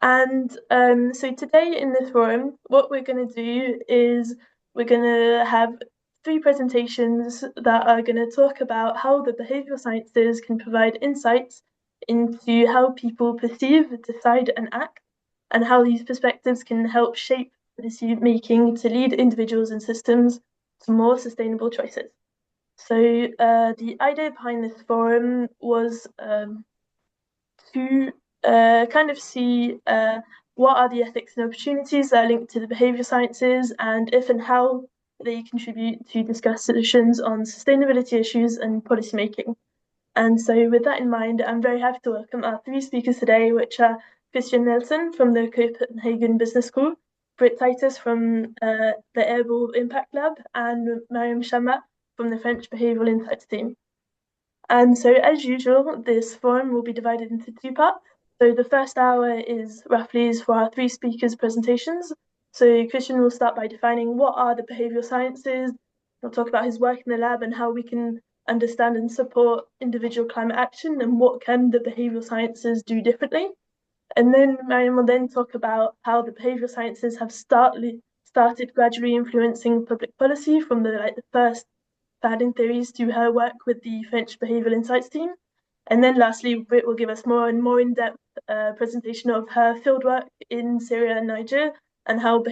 And so today in this forum, what we're going to do is we're going to have three presentations that are going to talk about how the behavioral sciences can provide insights into how people perceive, decide, and act, and how these perspectives can help shape decision making to lead individuals and systems to more sustainable choices. So the idea behind this forum was to kind of see what are the ethics and opportunities that are linked to the behavioral sciences, and if and how they contribute to discuss solutions on sustainability issues and policymaking. And so with that in mind, I'm very happy to welcome our three speakers today, which are Kristian Nielsen from the Copenhagen Business School, Britt Titus from the Airbel Impact Lab, and Mariam Chammat from the French Behavioral Insights team. And so, as usual, this forum will be divided into two parts. So the first hour is roughly for our three speakers' presentations. So Kristian will start by defining what are the behavioral sciences. He'll talk about his work in the lab and how we can understand and support individual climate action and what can the behavioral sciences do differently. And then Mariam will then talk about how the behavioral sciences have started gradually influencing public policy from the first founding theories to her work with the French Behavioral Insights team. And then lastly, Britt will give us more in-depth presentation of her fieldwork in Syria and Niger and how the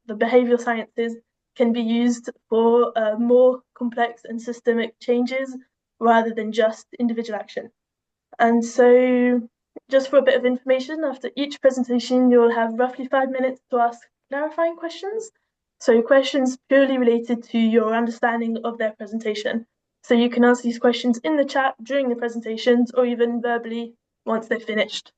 behavioral sciences can be used for more complex and systemic changes rather than just individual action. And so just for a bit of information, after each presentation, you'll have roughly 5 minutes to ask clarifying questions. So questions purely related to your understanding of their presentation. So you can ask these questions in the chat during the presentations or even verbally once they're finished.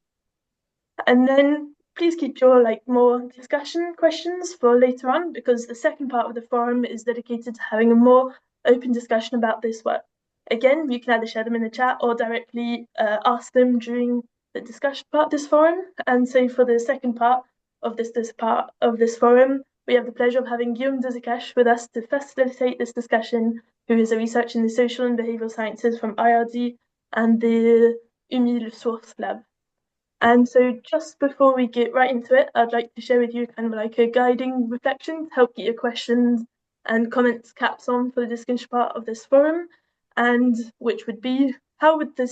And then please keep your more discussion questions for later on, because the second part of the forum is dedicated to having a more open discussion about this work. Again, you can either share them in the chat or directly ask them during the discussion part of this forum. And so for the second part of this forum, we have the pleasure of having Guillaume Dezekash with us to facilitate this discussion, who is a researcher in the social and behavioral sciences from IRD and the UMI Source Lab. And so just before we get right into it, I'd like to share with you kind of like a guiding reflection to help get your questions and comments caps on for the discussion part of this forum, and which would be how the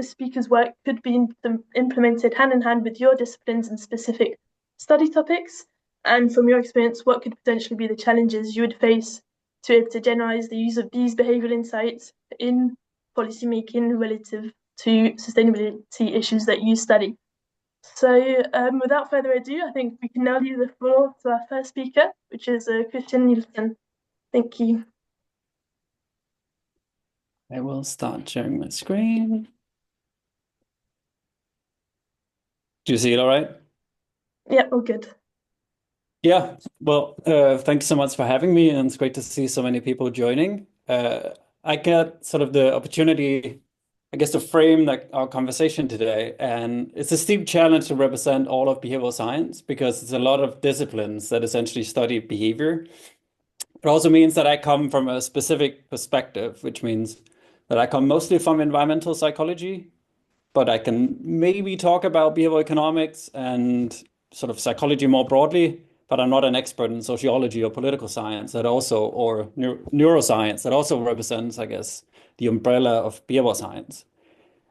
speaker's work could be implemented hand in hand with your disciplines and specific study topics. And from your experience, what could potentially be the challenges you would face to be able to generalize the use of these behavioral insights in policymaking relative to sustainability issues that you study. So without further ado, I think we can now leave the floor to our first speaker, which is Kristian Nielsen. Thank you. I will start sharing my screen. Do you see it all right? Yeah, all good. Yeah, well, thank you so much for having me, and it's great to see so many people joining. I get sort of the opportunity, I guess, to frame our conversation today, and it's a steep challenge to represent all of behavioral science because it's a lot of disciplines that essentially study behavior. It also means that I come from a specific perspective, which means that I come mostly from environmental psychology, but I can maybe talk about behavioral economics and sort of psychology more broadly, but I'm not an expert in sociology or political science or neuroscience that also represents, I guess, the umbrella of behavioral science.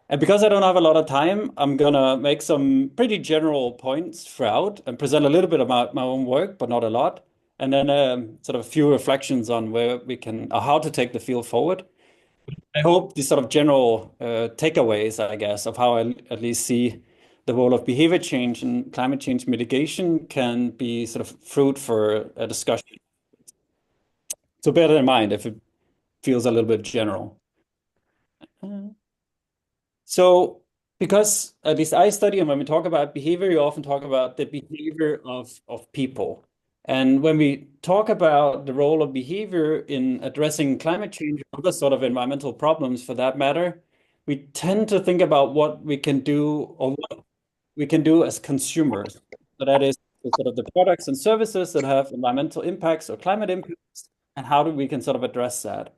And because I don't have a lot of time, I'm gonna make some pretty general points throughout and present a little bit about my own work, but not a lot. And then sort of a few reflections on where we can, or how to take the field forward. I hope these sort of general takeaways, I guess, of how I at least see the role of behavior change and climate change mitigation can be sort of fruit for a discussion. So bear that in mind if it feels a little bit general. So because at least I study, and when we talk about behavior, we often talk about the behavior of people. And when we talk about the role of behavior in addressing climate change or other sort of environmental problems for that matter, we tend to think about what we can do or what we can do as consumers. So that is sort of the products and services that have environmental impacts or climate impacts, and how do we can sort of address that.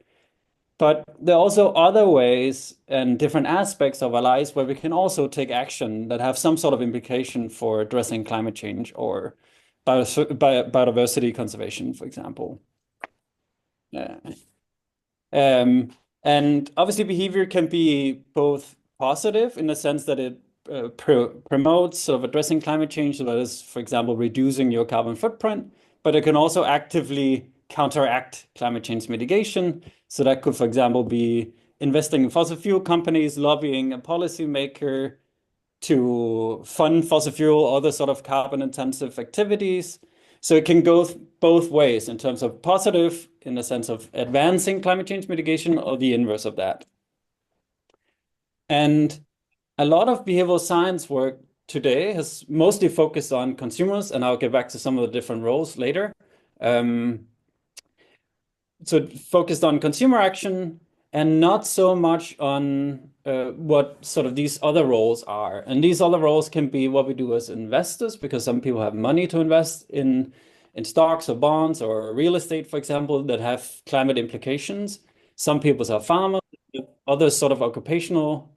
But there are also other ways and different aspects of our lives where we can also take action that have some sort of implication for addressing climate change or biodiversity conservation, for example. Yeah. And obviously, behavior can be both positive in the sense that it promotes sort of addressing climate change, so that is, for example, reducing your carbon footprint, but it can also actively counteract climate change mitigation. So that could, for example, be investing in fossil fuel companies, lobbying a policymaker to fund fossil fuel or other sort of carbon intensive activities. So it can go both ways in terms of positive, in the sense of advancing climate change mitigation, or the inverse of that. And a lot of behavioral science work today has mostly focused on consumers, and I'll get back to some of the different roles later. So it focused on consumer action and not so much on what sort of these other roles are. And these other roles can be what we do as investors, because some people have money to invest in stocks or bonds or real estate, for example, that have climate implications. Some people are farmers, other sort of occupational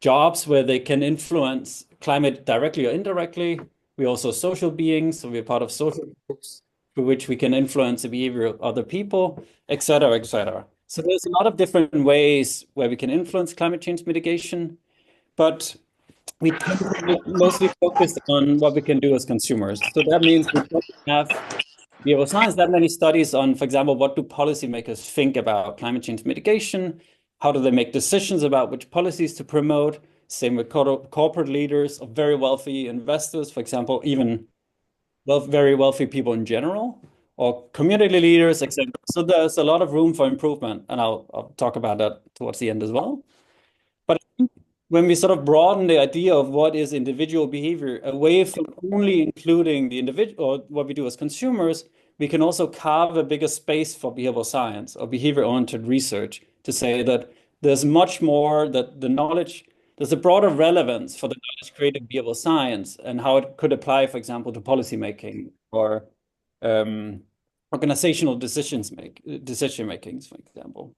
jobs where they can influence climate directly or indirectly. We're also social beings, so we're part of social groups through which we can influence the behavior of other people, et cetera, et cetera. So there's a lot of different ways where we can influence climate change mitigation, but we tend to be mostly focused on what we can do as consumers. So that means we don't have behavioral science that many studies on, for example, what do policymakers think about climate change mitigation? How do they make decisions about which policies to promote? Same with corporate leaders or very wealthy investors, for example, even very wealthy people in general, or community leaders, etc. So there's a lot of room for improvement, and I'll talk about that towards the end as well. But I think when we sort of broaden the idea of what is individual behavior away from only including the individual or what we do as consumers, we can also carve a bigger space for behavioral science or behavior-oriented research to say that there's much more that the knowledge, there's a broader relevance for the knowledge created behavioral science and how it could apply, for example, to policymaking or organizational decision makings, for example.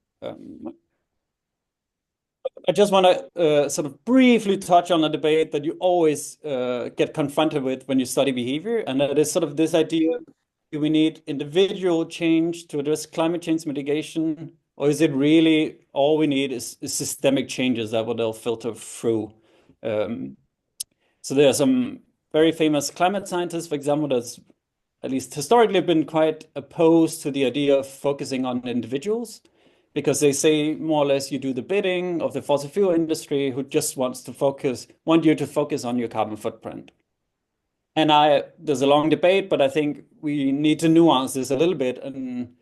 I just want to sort of briefly touch on a debate that you always get confronted with when you study behavior, and that is sort of this idea: do we need individual change to address climate change mitigation, or is it really all we need is systemic changes that will filter through? So there are some very famous climate scientists, for example, that's at least historically been quite opposed to the idea of focusing on individuals, because they say more or less you do the bidding of the fossil fuel industry, who just want you to focus on your carbon footprint. And there's a long debate, but I think we need to nuance this a little bit. And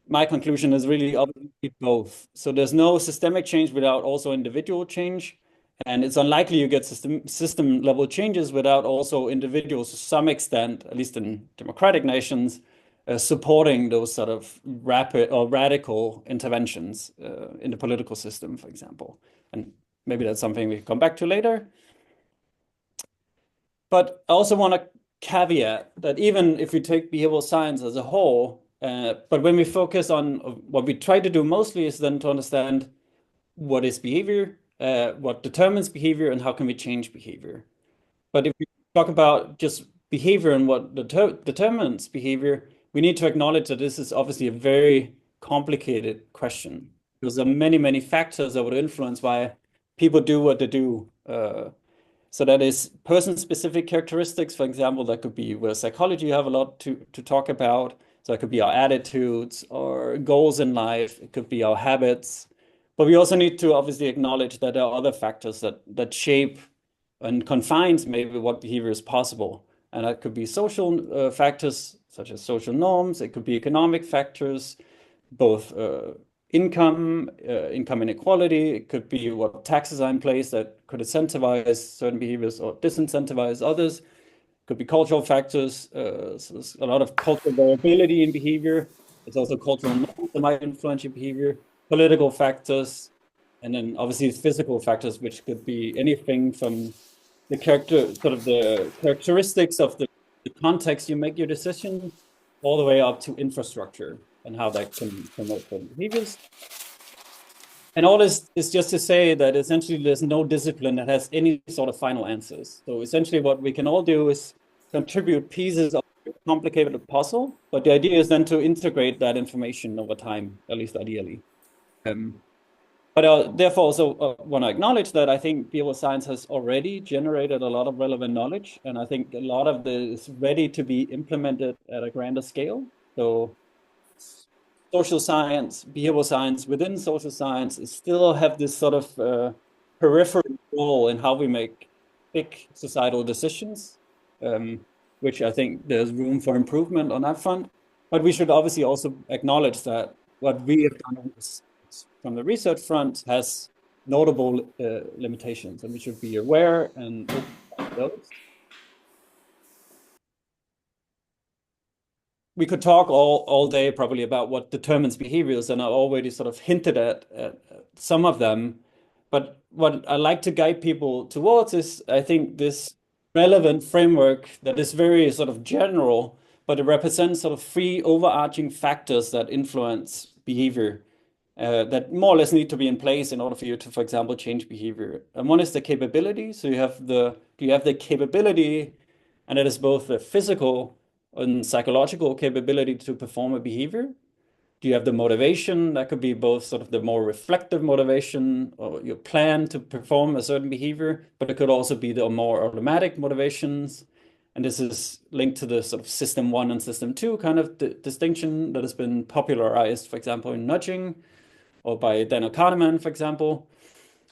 my conclusion is really obviously both. So there's no systemic change without also individual change. And it's unlikely you get system level changes without also individuals to some extent, at least in democratic nations, supporting those sort of rapid or radical interventions in the political system, for example. And maybe that's something we can come back to later. But I also want to caveat that even if we take behavioral science as a whole, but when we focus on what we try to do mostly is then to understand what is behavior, what determines behavior, and how can we change behavior. But if we talk about just behavior and what determines behavior, we need to acknowledge that this is obviously a very complicated question, because there are many, many factors that would influence why people do what they do. So that is person-specific characteristics, for example, that could be where psychology have a lot to talk about. So it could be our attitudes or goals in life. It could be our habits. But we also need to obviously acknowledge that there are other factors that shape and confines maybe what behavior is possible. And that could be social factors such as social norms. It could be economic factors, both income inequality. It could be what taxes are in place that could incentivize certain behaviors or disincentivize others. It could be cultural factors. So there's a lot of cultural variability in behavior. It's also cultural norms that might influence your behavior, political factors, and then obviously physical factors, which could be anything from the characteristics of the context you make your decision, all the way up to infrastructure. and how that can promote certain behaviors. And all this is just to say that essentially there's no discipline that has any sort of final answers. So essentially what we can all do is contribute pieces of a complicated puzzle, but the idea is then to integrate that information over time, at least ideally. But therefore also want to acknowledge that I think behavioral science has already generated a lot of relevant knowledge, and I think a lot of this is ready to be implemented at a grander scale. So social science, behavioral science within social science still have this sort of peripheral role in how we make big societal decisions, which I think there's room for improvement on that front. But we should obviously also acknowledge that what we have done from the research front has notable limitations, and we should be aware and open to those. We could talk all day probably about what determines behaviors, and I already sort of hinted at some of them. But what I like to guide people towards is, I think, this relevant framework that is very sort of general, but it represents sort of three overarching factors that influence behavior that more or less need to be in place in order for you to, for example, change behavior. And one is the capability. So you have the capability, and it is both the physical and psychological capability to perform a behavior. Do you have the motivation? That could be both sort of the more reflective motivation or your plan to perform a certain behavior, but it could also be the more automatic motivations. And this is linked to the sort of system 1 and system 2 kind of distinction that has been popularized, for example, in nudging or by Daniel Kahneman, for example.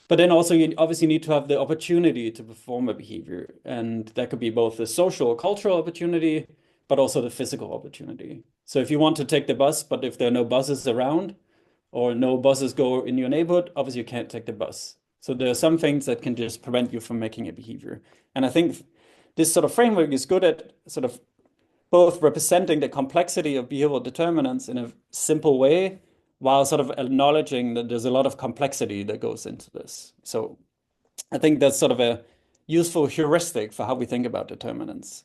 But then also you obviously need to have the opportunity to perform a behavior. And that could be both the social or cultural opportunity, but also the physical opportunity. So if you want to take the bus, but if there are no buses around or no buses go in your neighborhood, obviously you can't take the bus. So there are some things that can just prevent you from making a behavior. And I think this sort of framework is good at sort of both representing the complexity of behavioral determinants in a simple way, while sort of acknowledging that there's a lot of complexity that goes into this. So I think that's sort of a useful heuristic for how we think about determinants.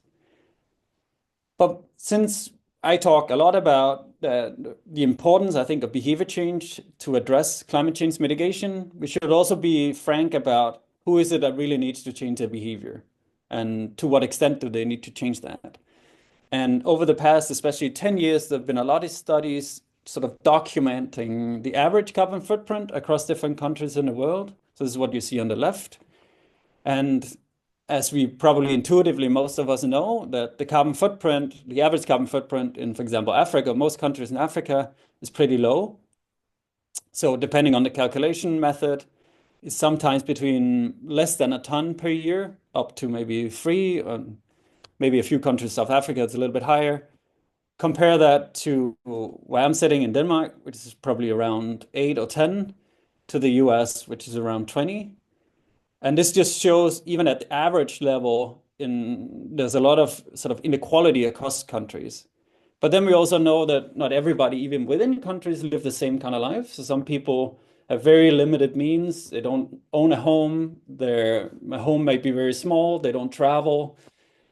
But since I talk a lot about the importance, I think, of behavior change to address climate change mitigation, we should also be frank about who is it that really needs to change their behavior and to what extent do they need to change that. And over the past, especially 10 years, there have been a lot of studies sort of documenting the average carbon footprint across different countries in the world. So this is what you see on the left. And as we probably intuitively, most of us know that the average carbon footprint in, for example, Africa, most countries in Africa is pretty low. So depending on the calculation method, it's sometimes between less than a ton per year, up to maybe 3, or maybe a few countries, South Africa, it's a little bit higher. Compare that to where I'm sitting in Denmark, which is probably around 8 or 10, to the US, which is around 20. And this just shows even at the average level, there's a lot of sort of inequality across countries. But then we also know that not everybody, even within countries, live the same kind of life. So some people have very limited means. They don't own a home. Their home might be very small. They don't travel.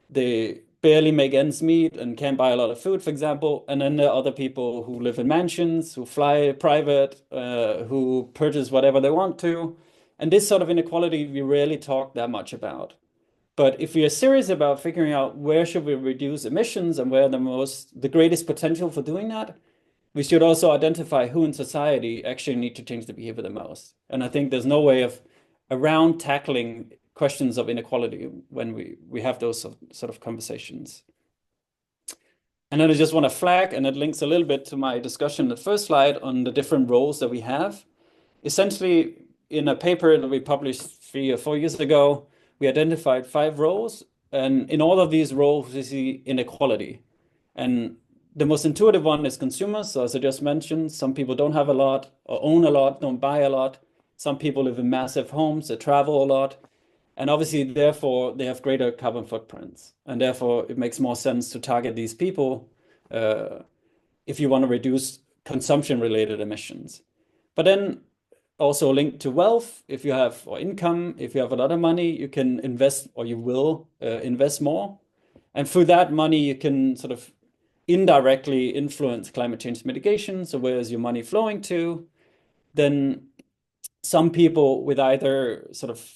They barely make ends meet and can't buy a lot of food, for example. And then there are other people who live in mansions, who fly private, who purchase whatever they want to. And this sort of inequality we rarely talk that much about. But if we are serious about figuring out where should we reduce emissions and where the greatest potential for doing that, we should also identify who in society actually need to change the behavior the most. And I think there's no way around tackling questions of inequality when we have those sort of conversations. And then I just want to flag, and it links a little bit to my discussion in the first slide on the different roles that we have. Essentially, in a paper that we published 3 or 4 years ago, we identified 5 roles, and in all of these roles, we see inequality. And the most intuitive one is consumers. So as I just mentioned, some people don't have a lot or own a lot, don't buy a lot. Some people live in massive homes, they travel a lot. And obviously, therefore, they have greater carbon footprints. And therefore, it makes more sense to target these people if you want to reduce consumption-related emissions. But then also linked to wealth, or income, if you have a lot of money, you can invest, or you will invest more. And through that money, you can sort of indirectly influence climate change mitigation. So where is your money flowing to? Then some people with either sort of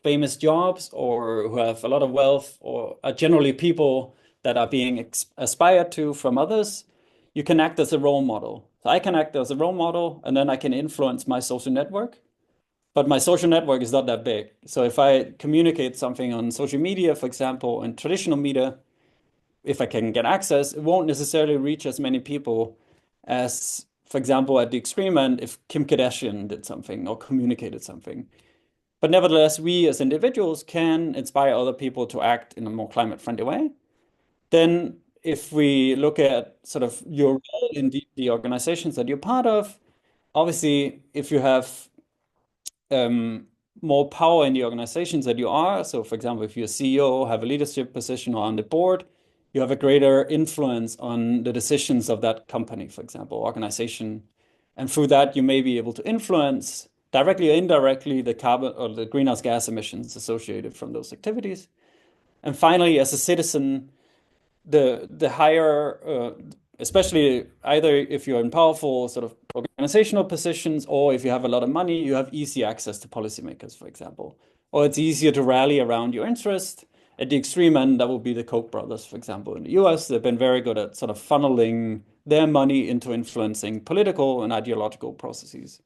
famous jobs or who have a lot of wealth or are generally people that are being aspired to from others, you can act as a role model. So I can act as a role model and then I can influence my social network. But my social network is not that big. So if I communicate something on social media, for example, in traditional media, if I can get access, it won't necessarily reach as many people as, for example, at the extreme end, if Kim Kardashian did something or communicated something. But nevertheless, we as individuals can inspire other people to act in a more climate-friendly way. Then if we look at sort of your role in the organizations that you're part of, obviously, if you have more power in the organizations that you are. So, for example, if you're a CEO, have a leadership position or on the board, you have a greater influence on the decisions of that company, for example, organization. And through that, you may be able to influence directly or indirectly the carbon or the greenhouse gas emissions associated from those activities. And finally, as a citizen, the higher, especially either if you're in powerful sort of organizational positions or if you have a lot of money, you have easy access to policymakers, for example. Or it's easier to rally around your interest. At the extreme end, that would be the Koch brothers, for example, in the US. They've been very good at sort of funneling their money into influencing political and ideological processes.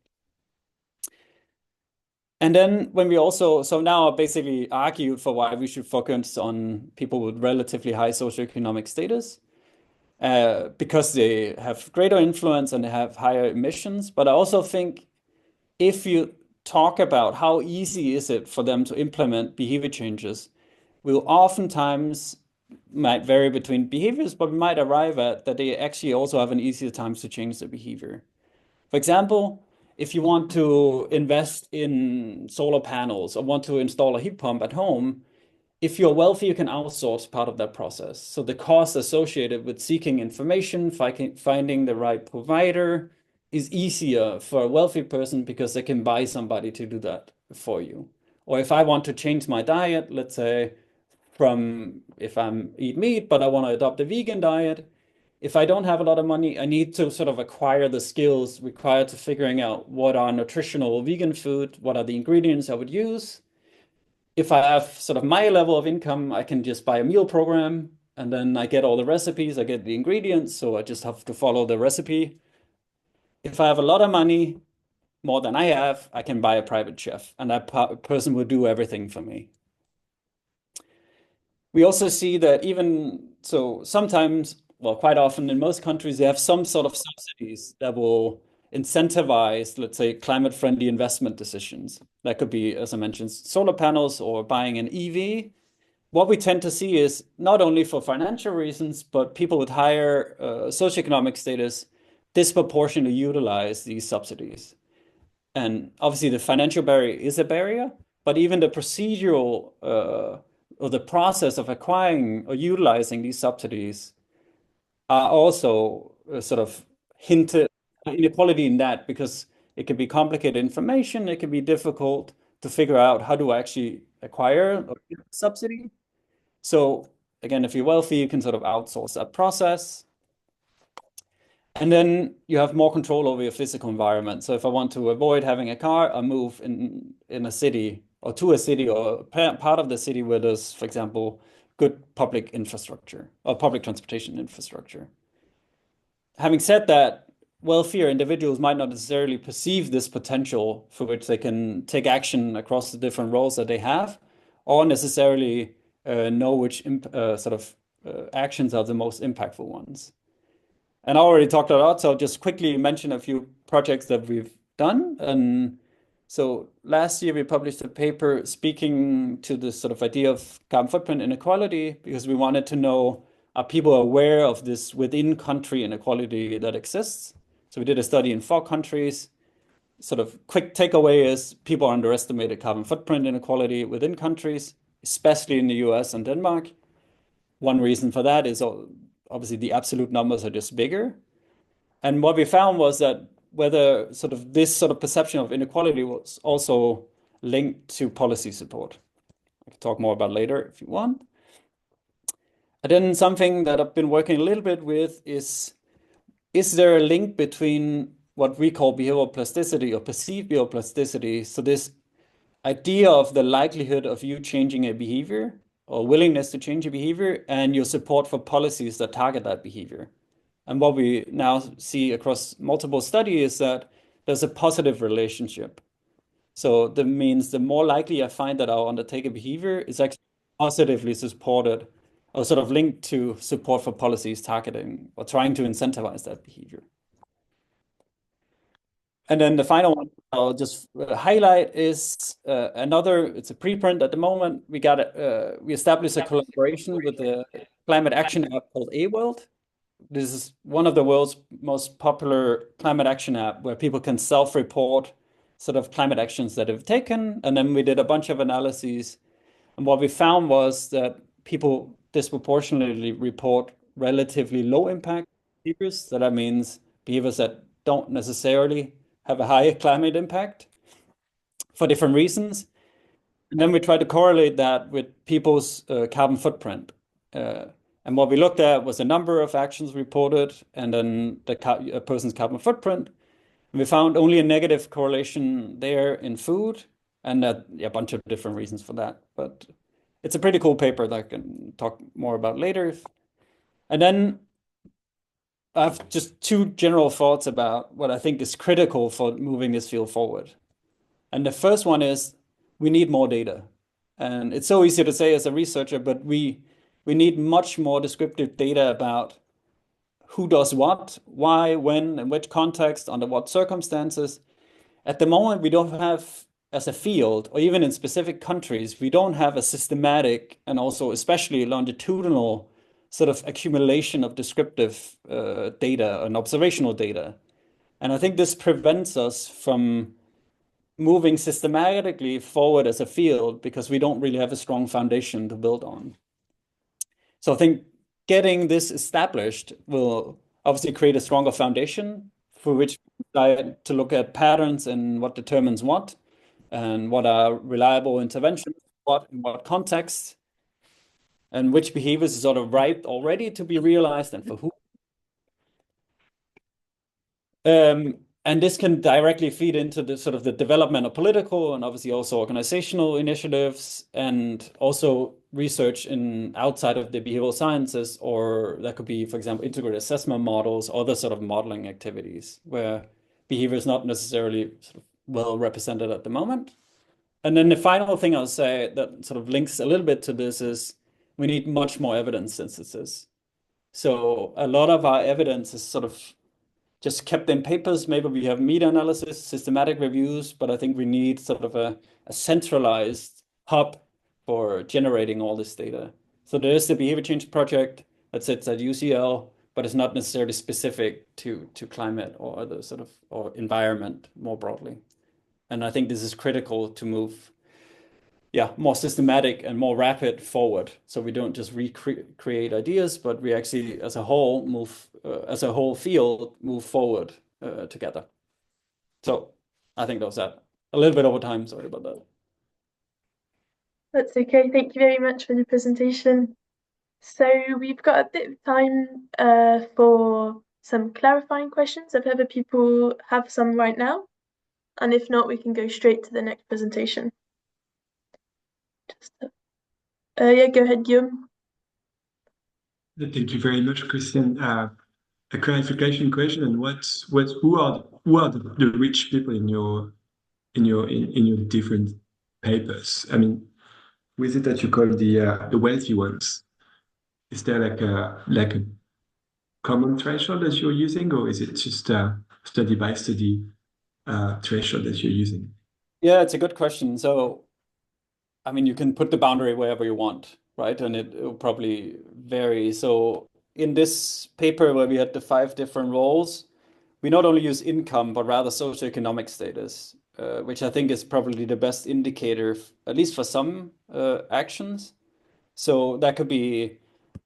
And then when we also, so now I basically argued for why we should focus on people with relatively high socioeconomic status. Because they have greater influence and they have higher emissions. But I also think if you talk about how easy is it for them to implement behavior changes, we'll oftentimes might vary between behaviors, but we might arrive at that they actually also have an easier time to change their behavior. For example, if you want to invest in solar panels or want to install a heat pump at home, if you're wealthy, you can outsource part of that process. So the cost associated with seeking information, finding the right provider is easier for a wealthy person because they can buy somebody to do that for you. Or if I want to change my diet, let's say from if I'm eat meat, but I want to adopt a vegan diet, if I don't have a lot of money, I need to sort of acquire the skills required to figuring out what are nutritional vegan food, what are the ingredients I would use. If I have sort of my level of income, I can just buy a meal program and then I get all the recipes, I get the ingredients, so I just have to follow the recipe. If I have a lot of money, more than I have, I can buy a private chef and that person will do everything for me. We also see that even so, sometimes, well, quite often in most countries, they have some sort of subsidies that will incentivize, let's say, climate-friendly investment decisions. That could be, as I mentioned, solar panels or buying an EV. What we tend to see is not only for financial reasons, but people with higher socioeconomic status disproportionately utilize these subsidies. And obviously, the financial barrier is a barrier, but even the procedural or the process of acquiring or utilizing these subsidies are also sort of hinted inequality in that because it can be complicated information, it can be difficult to figure out how to actually acquire a subsidy. So again, if you're wealthy, you can sort of outsource that process. And then you have more control over your physical environment. So if I want to avoid having a car, I move in a city or to a city or part of the city where there's, for example, good public infrastructure or public transportation infrastructure. Having said that, wealthier individuals might not necessarily perceive this potential for which they can take action across the different roles that they have, or necessarily know which actions are the most impactful ones. And I already talked a lot, so I'll just quickly mention a few projects that we've done. And so last year we published a paper speaking to this sort of idea of carbon footprint inequality because we wanted to know, are people aware of this within country inequality that exists? So we did a study in 4 countries. Sort of quick takeaway is people underestimated carbon footprint inequality within countries, especially in the US and Denmark. One reason for that is obviously the absolute numbers are just bigger. And what we found was that whether sort of this sort of perception of inequality was also linked to policy support. I can talk more about later if you want. And then something that I've been working a little bit with is there a link between what we call behavioral plasticity or perceived behavioral plasticity? So this idea of the likelihood of you changing a behavior or willingness to change a behavior and your support for policies that target that behavior. And what we now see across multiple studies is that there's a positive relationship. So that means the more likely I find that I'll undertake a behavior is actually positively supported or sort of linked to support for policies targeting or trying to incentivize that behavior. And then the final one I'll just highlight is it's a preprint at the moment. We established a collaboration with the climate action app called A-World. This is one of the world's most popular climate action app where people can self-report sort of climate actions that they've taken. And then we did a bunch of analyses. And what we found was that people disproportionately report relatively low impact behaviors. So that means behaviors that don't necessarily have a high climate impact for different reasons. And then we try to correlate that with people's carbon footprint. And what we looked at was the number of actions reported and then a person's carbon footprint. And we found only a negative correlation there in food and a bunch of different reasons for that. But it's a pretty cool paper that I can talk more about later. And then I have just two general thoughts about what I think is critical for moving this field forward. And the first one is we need more data. And it's so easy to say as a researcher, but we need much more descriptive data about who does what, why, when, in which context, under what circumstances. At the moment, we don't have, as a field, or even in specific countries, we don't have a systematic and also especially longitudinal sort of accumulation of descriptive data and observational data. And I think this prevents us from moving systematically forward as a field because we don't really have a strong foundation to build on. So I think getting this established will obviously create a stronger foundation for which to look at patterns and what determines what, and what are reliable interventions, what in what context, and which behaviors is sort of ripe already to be realized and for who. And this can directly feed into the sort of the development of political and obviously also organizational initiatives and also research in outside of the behavioral sciences, or that could be, for example, integrated assessment models, other sort of modeling activities where behavior is not necessarily sort of well represented at the moment. And then the final thing I'll say that sort of links a little bit to this is we need much more evidence synthesis. So a lot of our evidence is sort of just kept in papers. Maybe we have meta-analysis, systematic reviews, but I think we need sort of a centralized hub for generating all this data. So there is the behavior change project that sits at UCL, but it's not necessarily specific to climate or other sort of or environment more broadly. And I think this is critical to move more systematic and more rapid forward. So we don't just recreate ideas, but we actually, as a whole, as a whole field, move forward together. So I think that was that. A little bit over time. Sorry about that. That's okay. Thank you very much for the presentation. So we've got a bit of time for some clarifying questions if ever people have some right now. And if not, we can go straight to the next presentation. Yeah, go ahead, Guillaume. Thank you very much, Kristian. A clarification question: and who are the rich people in your different papers? I mean, who is it that you call the wealthy ones? Is there like a common threshold that you're using, or is it just a study by study threshold that you're using? Yeah, it's a good question. So, I mean, you can put the boundary wherever you want, right? And it will probably vary. So in this paper where we had the 5 different roles, we not only use income, but rather socioeconomic status, which I think is probably the best indicator, at least for some actions. So that could be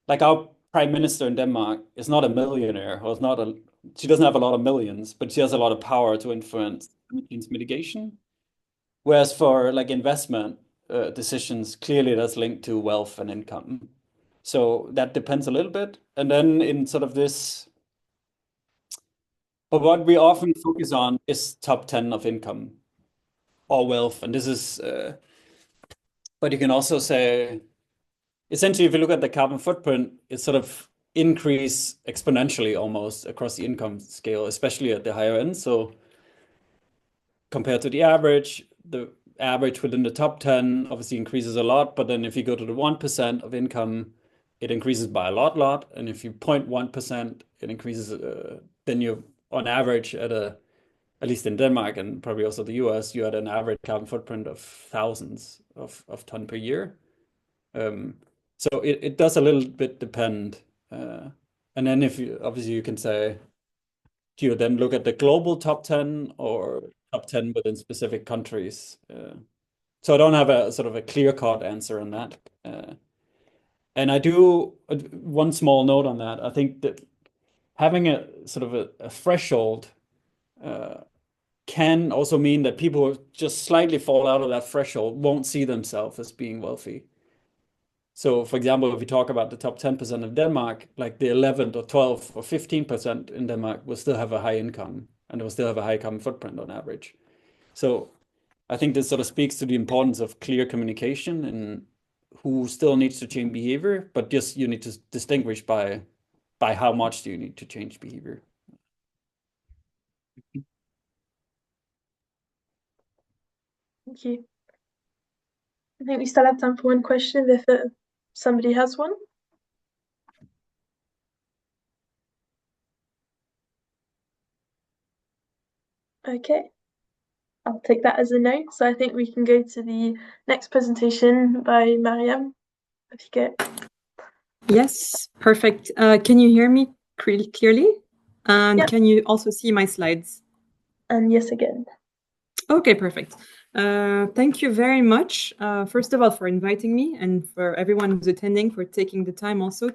like our prime minister in Denmark is not a millionaire, or she doesn't have a lot of millions, but she has a lot of power to influence mitigation. Whereas for like investment decisions, clearly that's linked to wealth and income. So that depends a little bit. And then in sort of this, but what we often focus on is top 10 of income or wealth. And this is, but you can also say, essentially, if you look at the carbon footprint, it's sort of increase exponentially almost across the income scale, especially at the higher end. So compared to the average within the top 10 obviously increases a lot. But then if you go to the 1% of income, it increases by a lot. And if you 0.1%, it increases, then you're on average at least in Denmark and probably also the US, you had an average carbon footprint of thousands of ton per year. So it does a little bit depend. And then if you, obviously you can say, do you then look at the global top 10 or top 10 within specific countries? So I don't have a sort of a clear-cut answer on that. And I do, one small note on that, I think that having a sort of a threshold can also mean that people who just slightly fall out of that threshold won't see themselves as being wealthy. So, for example, if we talk about the top 10% of Denmark, like the 11th or 12th or 15% in Denmark will still have a high income and will still have a high carbon footprint on average. So I think this sort of speaks to the importance of clear communication and who still needs to change behavior, but just you need to distinguish by how much do you need to change behavior. Thank you. I think we still have time for one question if somebody has one. Okay, I'll take that as a no. So I think we can go to the next presentation by Mariam. If you get. Yes, perfect. Can you hear me clearly? And Yep. Can you also see my slides? And yes, again. Okay, perfect. Thank you very much, first of all, for inviting me, and for everyone who's attending for taking the time also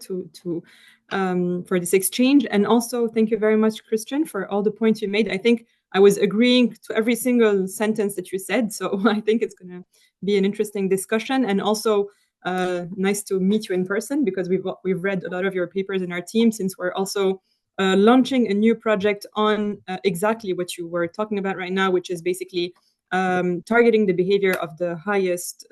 for this exchange. And also thank you very much, Kristian, for all the points you made. I think I was agreeing to every single sentence that you said, so I think it's going to be an interesting discussion. And also nice to meet you in person, because we've read a lot of your papers in our team, since we're also launching a new project on exactly what you were talking about right now, which is basically targeting the behavior of the highest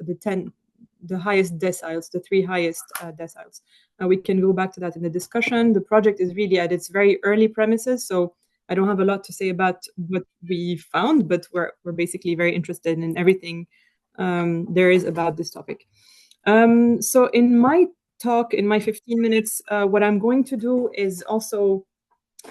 deciles, the three highest deciles. We can go back to that in the discussion. The project is really at its very early premises, so I don't have a lot to say about what we found, but we're basically very interested in everything there is about this topic. So in my talk, in my 15 minutes, what I'm going to do is also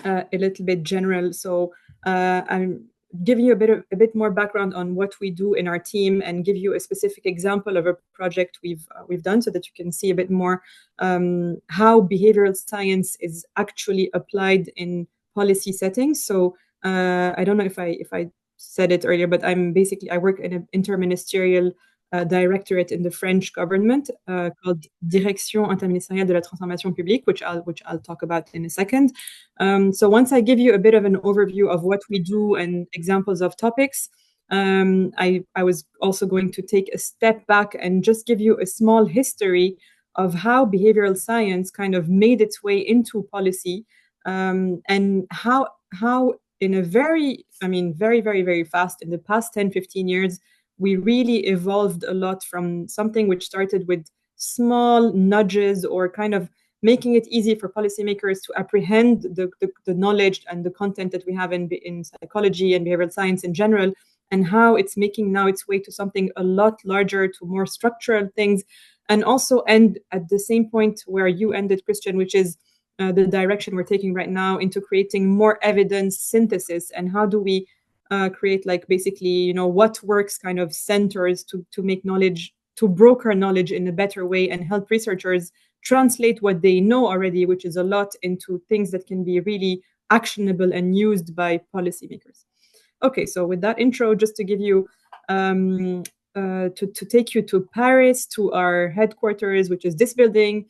a little bit general. So I'm giving you a bit more background on what we do in our team, and give you a specific example of a project we've done, so that you can see a bit more how behavioral science is actually applied in policy settings. So I don't know if I said it earlier, but I work in an interministerial directorate in the French government called Direction Interministerial de la Transformation Publique, which I'll talk about in a second. So once I give you a bit of an overview of what we do and examples of topics, I was also going to take a step back and just give you a small history of how behavioral science kind of made its way into policy, and how in a very fast, in the past 10, 15 years, we really evolved a lot from something which started with small nudges, or kind of making it easy for policymakers to apprehend the knowledge and the content that we have in psychology and behavioral science in general, and how it's making now its way to something a lot larger, to more structural things, and also end at the same point where you ended, Kristian, which is the direction we're taking right now into creating more evidence synthesis. And how do we create, like, basically, what works kind of centers to make knowledge, to broker knowledge in a better way, and help researchers translate what they know already, which is a lot, into things that can be really actionable and used by policymakers. Okay, so with that intro, just to give you to take you to Paris, to our headquarters, which is this building,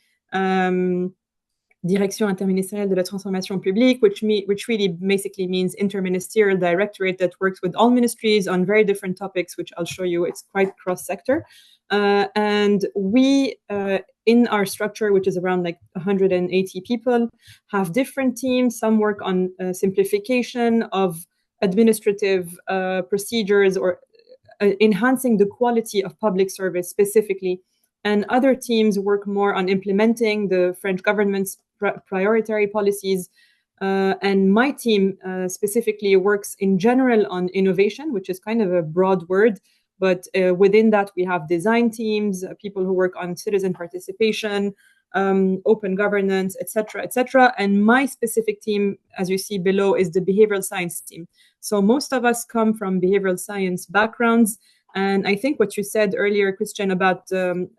Direction Interministerial de la Transformation Publique, which really basically means Interministerial Directorate that works with all ministries on very different topics, which I'll show you. It's quite cross-sector. And we in our structure, which is around like 180 people, have different teams. Some work on simplification of administrative procedures or enhancing the quality of public service specifically. And other teams work more on implementing the French government's priority policies. And my team specifically works in general on innovation, which is kind of a broad word. But within that, we have design teams, people who work on citizen participation, open governance, etc., etc. And my specific team, as you see below, is the behavioral science team. So most of us come from behavioral science backgrounds. And I think what you said earlier, Kristian, about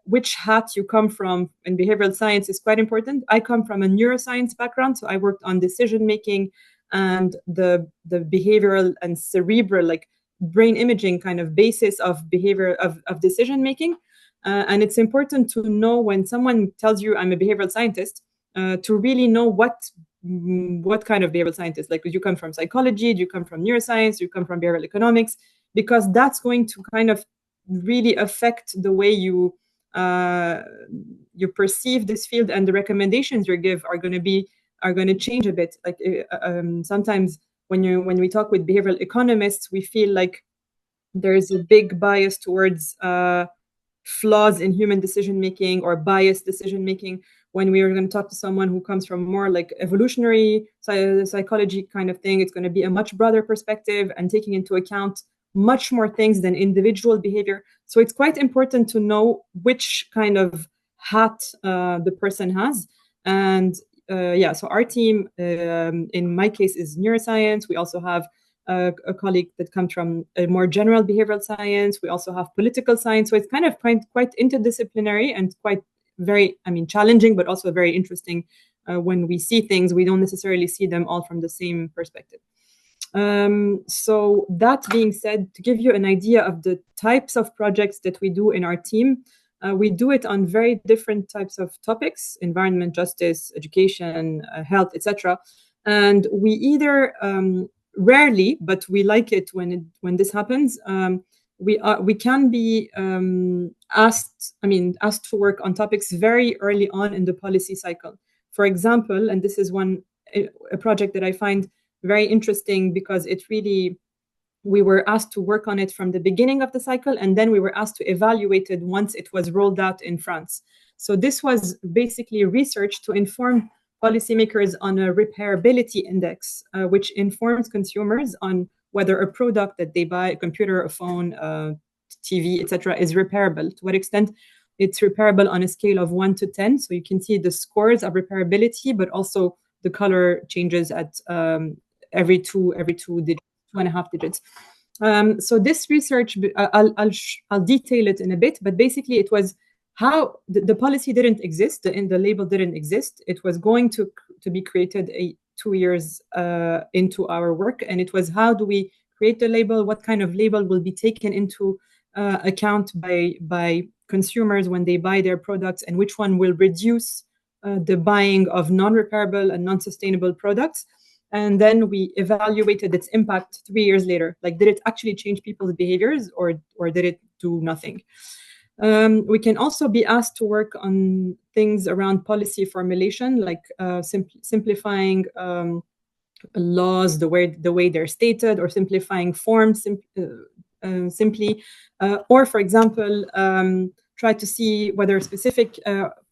which hat you come from in behavioral science is quite important. I come from a neuroscience background, so I worked on decision making and the behavioral and cerebral, like brain imaging kind of basis of behavior of decision making. And it's important to know when someone tells you I'm a behavioral scientist, to really know what kind of behavioral scientist. Like, do you come from psychology? Do you come from neuroscience? Do you come from behavioral economics? Because that's going to kind of really affect the way you perceive this field, and the recommendations you give are going to change a bit. Like sometimes when we talk with behavioral economists, we feel like there is a big bias towards flaws in human decision making or biased decision making. When we are going to talk to someone who comes from more like evolutionary psychology kind of thing, it's going to be a much broader perspective and taking into account much more things than individual behavior. So it's quite important to know which kind of hat the person has. And so our team, in my case, is neuroscience. We also have a colleague that comes from a more general behavioral science. We also have political science. So it's kind of quite interdisciplinary and quite challenging, but also very interesting. When we see things, we don't necessarily see them all from the same perspective. So that being said, to give you an idea of the types of projects that we do in our team, we do it on very different types of topics: environment, justice, education, health, etc. And we either rarely, but we like it when this happens. We can be asked to work on topics very early on in the policy cycle. For example, and this is a project that I find very interesting because we were asked to work on it from the beginning of the cycle, and then we were asked to evaluate it once it was rolled out in France. So this was basically research to inform policymakers on a repairability index, which informs consumers on whether a product that they buy, a computer, a phone, TV, etc., is repairable. To what extent it's repairable on a scale of 1 to 10. So you can see the scores of repairability, but also the color changes at every two digits, 2.5 digits. So this research, I'll detail it in a bit, but basically it was how the policy didn't exist, the label didn't exist. It was going to be created 2 years into our work, and it was how do we create the label, what kind of label will be taken into account by consumers when they buy their products, and which one will reduce the buying of non-repairable and non-sustainable products. And then we evaluated its impact 3 years later. Like, did it actually change people's behaviors, or did it do nothing? We can also be asked to work on things around policy formulation, like simplifying laws, the way they're stated, or simplifying forms simply, or for example, try to see whether specific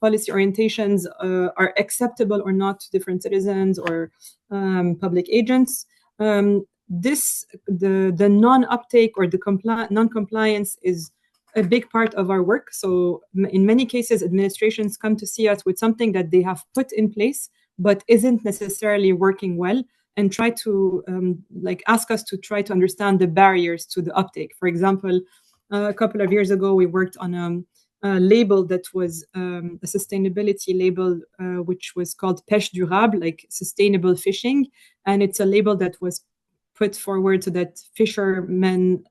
policy orientations are acceptable or not to different citizens or public agents. The non-uptake or the non-compliance is a big part of our work. So in many cases, administrations come to see us with something that they have put in place, but isn't necessarily working well, and try to ask us to try to understand the barriers to the uptake. For example, a couple of years ago, we worked on a label that was a sustainability label, which was called Pêche Durable, like sustainable fishing. And it's a label that was put forward so that fishermen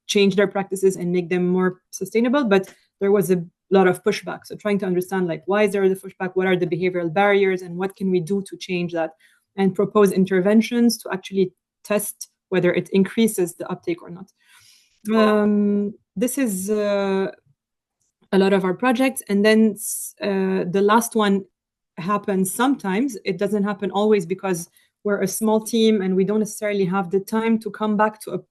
change their practices and make them more sustainable. But there was a lot of pushback. So trying to understand, like, why is there the pushback? What are the behavioral barriers, and what can we do to change that? And propose interventions to actually test whether it increases the uptake or not. This is a a lot of our projects. And then the last one happens sometimes. It doesn't happen always because we're a small team and we don't necessarily have the time to come back to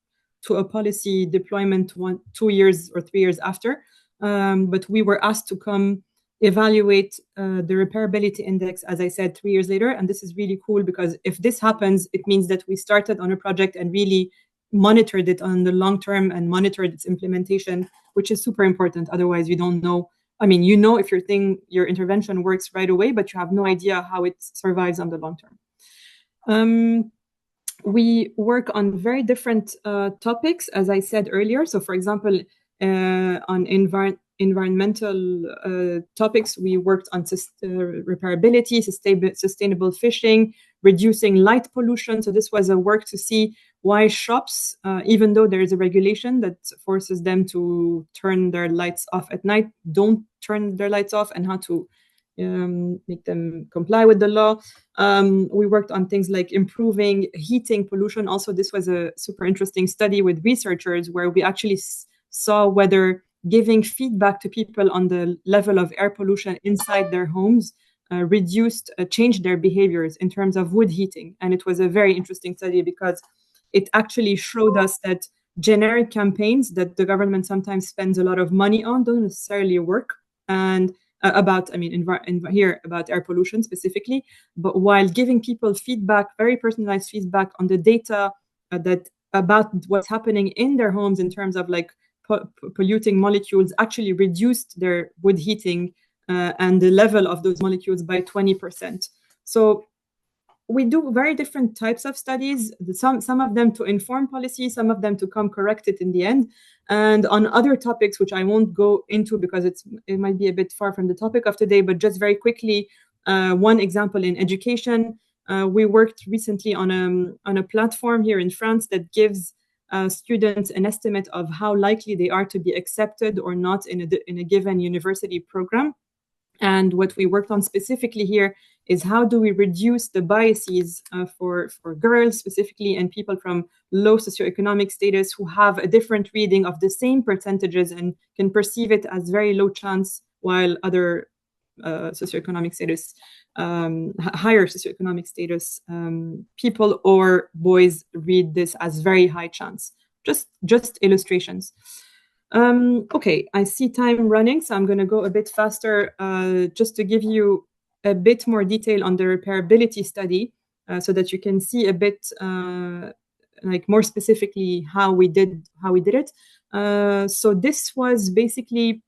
a policy deployment 2 years or 3 years after. But we were asked to come evaluate the repairability index, as I said, 3 years later. And this is really cool because if this happens, it means that we started on a project and really monitored it on the long term and monitored its implementation, which is super important. Otherwise, you don't know. I mean, you know if your intervention works right away, but you have no idea how it survives on the long term. We work on very different topics, as I said earlier. So, for example, on environmental topics, we worked on repairability, sustainable fishing, reducing light pollution. So this was a work to see why shops, even though there is a regulation that forces them to turn their lights off at night, don't turn their lights off, and how to make them comply with the law. We worked on things like improving heating pollution. Also, this was a super interesting study with researchers where we actually saw whether giving feedback to people on the level of air pollution inside their homes changed their behaviors in terms of wood heating. And it was a very interesting study because it actually showed us that generic campaigns that the government sometimes spends a lot of money on don't necessarily work. And about air pollution specifically, but while giving people feedback, very personalized feedback on the data about what's happening in their homes in terms of like polluting molecules, actually reduced their wood heating and the level of those molecules by 20%. So we do very different types of studies, some of them to inform policy, some of them to come correct it in the end. And on other topics, which I won't go into because it might be a bit far from the topic of today, but just very quickly, one example in education, we worked recently on a platform here in France that gives students an estimate of how likely they are to be accepted or not in a given university program. And what we worked on specifically here is how do we reduce the biases for girls specifically and people from low socioeconomic status who have a different reading of the same percentages and can perceive it as very low chance, while other socioeconomic status, higher socioeconomic status people or boys read this as very high chance. Just illustrations. Okay, I see time running, so I'm going to go a bit faster just to give you a bit more detail on the repairability study so that you can see a bit like more specifically how we did it. So this was basically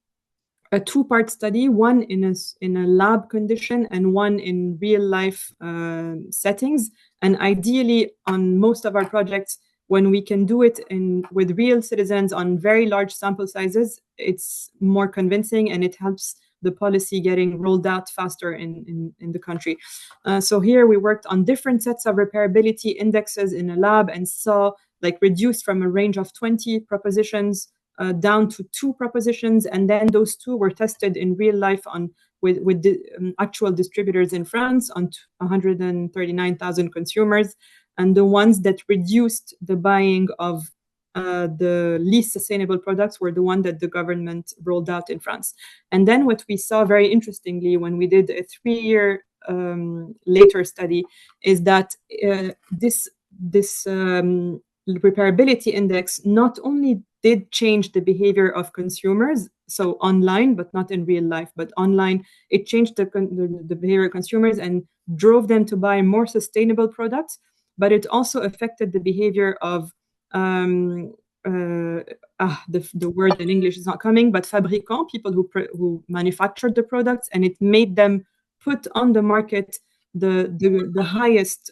a two-part study, one in a lab condition and one in real life settings. And ideally on most of our projects, when we can do it with real citizens on very large sample sizes, it's more convincing and it helps the policy getting rolled out faster in the country. So here we worked on different sets of repairability indexes in a lab and saw like reduced from a range of 20 propositions down to 2 propositions. And then those 2 were tested in real life with the actual distributors in France on 139,000 consumers. And the ones that reduced the buying of the least sustainable products were the one that the government rolled out in France. And then what we saw very interestingly when we did a 3-year later study is that this repairability index not only did change the behavior of consumers, so online, but not in real life, but online, it changed the behavior of consumers and drove them to buy more sustainable products. But it also affected the behavior of the word in English is not coming, but fabricants, people who manufactured the products, and it made them put on the market the highest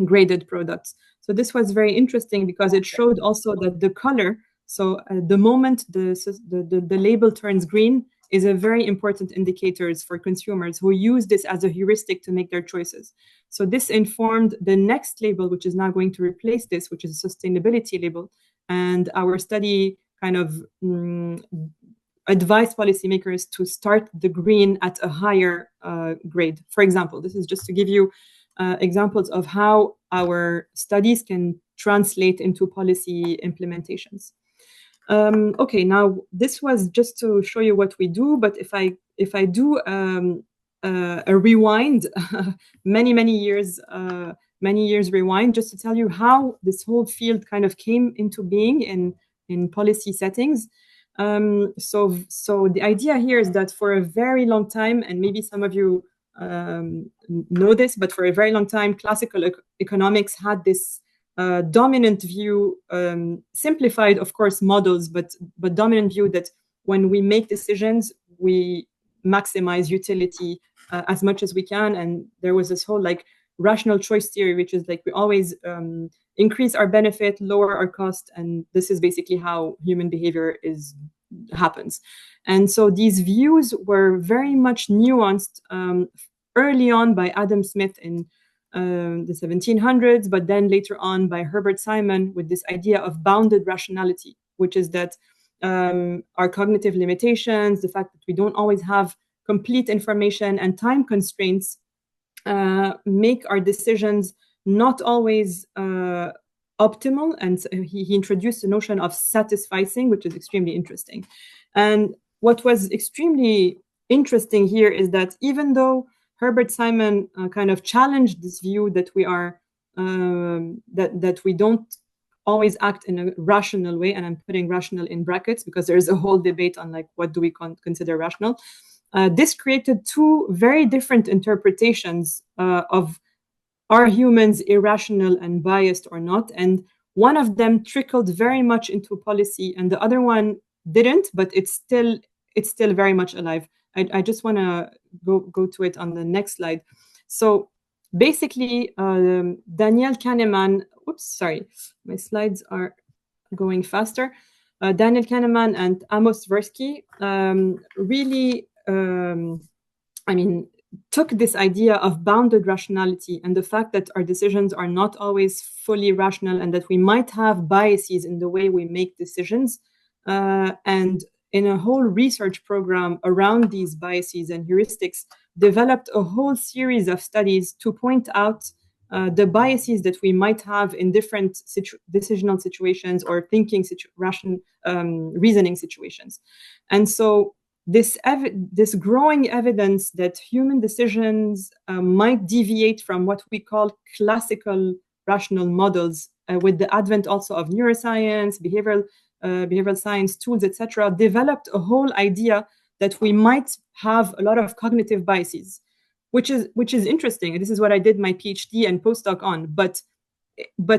graded products. So this was very interesting because it showed also that the color, so the moment the label turns green, is a very important indicator for consumers who use this as a heuristic to make their choices. So this informed the next label, which is now going to replace this, which is a sustainability label. And our study kind of advised policymakers to start the green at a higher grade. For example, this is just to give you examples of how our studies can translate into policy implementations. Okay, now this was just to show you what we do, but if I do a rewind, many years rewind, just to tell you how this whole field kind of came into being in policy settings. So the idea here is that for a very long time, and maybe some of you know this, but for a very long time, classical economics had this dominant view, simplified, of course, models, but dominant view that when we make decisions, we maximize utility as much as we can. And there was this whole like rational choice theory, which is like we always increase our benefit, lower our cost, and this is basically how human behavior happens. And so these views were very much nuanced early on by Adam Smith in the 1700s, but then later on by Herbert Simon with this idea of bounded rationality, which is that our cognitive limitations, the fact that we don't always have complete information and time constraints make our decisions not always optimal. And so he introduced the notion of satisficing, which is extremely interesting. And what was extremely interesting here is that even though Herbert Simon kind of challenged this view that we are that we don't always act in a rational way, and I'm putting rational in brackets because there's a whole debate on like what do we consider rational. This created two very different interpretations of are humans irrational and biased or not, and one of them trickled very much into policy, and the other one didn't, but it's still very much alive. I just want to go to it on the next slide. So basically, Daniel Kahneman, oops, sorry, my slides are going faster. Daniel Kahneman and Amos Tversky really, took this idea of bounded rationality and the fact that our decisions are not always fully rational and that we might have biases in the way we make decisions, and in a whole research program around these biases and heuristics, developed a whole series of studies to point out the biases that we might have in different decisional situations or thinking reasoning situations. And so this growing evidence that human decisions might deviate from what we call classical rational models, with the advent also of neuroscience, behavioral science tools, etc., developed a whole idea that we might have a lot of cognitive biases, which is interesting. This is what I did my PhD and postdoc on, but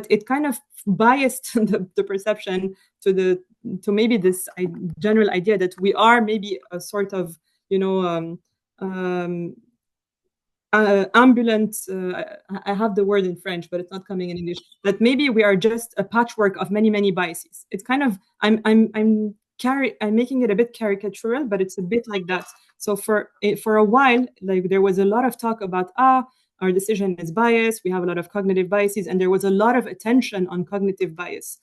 it kind of biased the perception to maybe this general idea that we are maybe a sort of ambulant, I have the word in French, but it's not coming in English, that maybe we are just a patchwork of many biases. It's kind of, I'm making it a bit caricatural, but it's a bit like that. So for a while, like there was a lot of talk about, our decision is biased, we have a lot of cognitive biases, and there was a lot of attention on cognitive bias.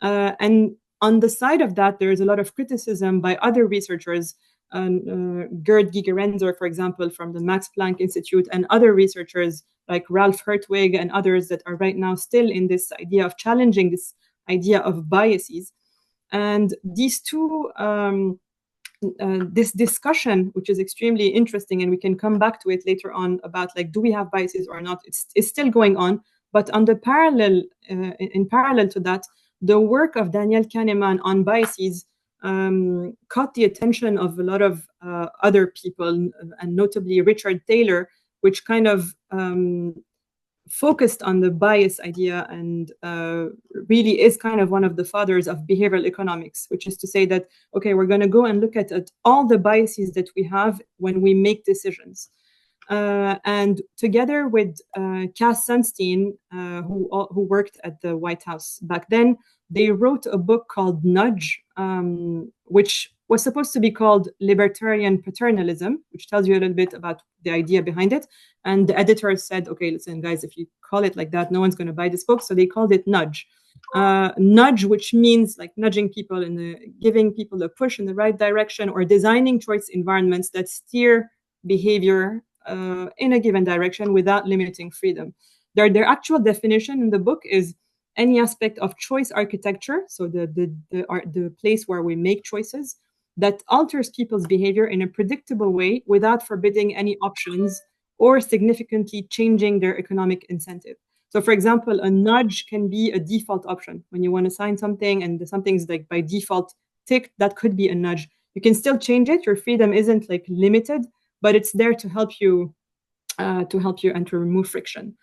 And on the side of that, there is a lot of criticism by other researchers, Gerd Gigerenzer, for example, from the Max Planck Institute, and other researchers like Ralph Hertwig and others that are right now still in this idea of challenging this idea of biases. And these two, this discussion, which is extremely interesting, and we can come back to it later on about like, do we have biases or not? It's still going on, but on the in parallel to that, the work of Daniel Kahneman on biases caught the attention of a lot of other people, and notably Richard Taylor, which kind of focused on the bias idea and really is kind of one of the fathers of behavioral economics, which is to say that, okay, we're going to go and look at all the biases that we have when we make decisions. And together with Cass Sunstein, who worked at the White House back then, they wrote a book called Nudge, which was supposed to be called Libertarian Paternalism, which tells you a little bit about the idea behind it. And the editor said, okay, listen, guys, if you call it like that, no one's going to buy this book. So they called it Nudge. Nudge, which means like nudging people and giving people a push in the right direction, or designing choice environments that steer behavior in a given direction without limiting freedom. Their actual definition in the book is any aspect of choice architecture, so the place where we make choices, that alters people's behavior in a predictable way without forbidding any options or significantly changing their economic incentive. So for example, a nudge can be a default option. When you want to sign something and something's like by default ticked, that could be a nudge. You can still change it. Your freedom isn't like limited, but it's there to help you and to remove friction.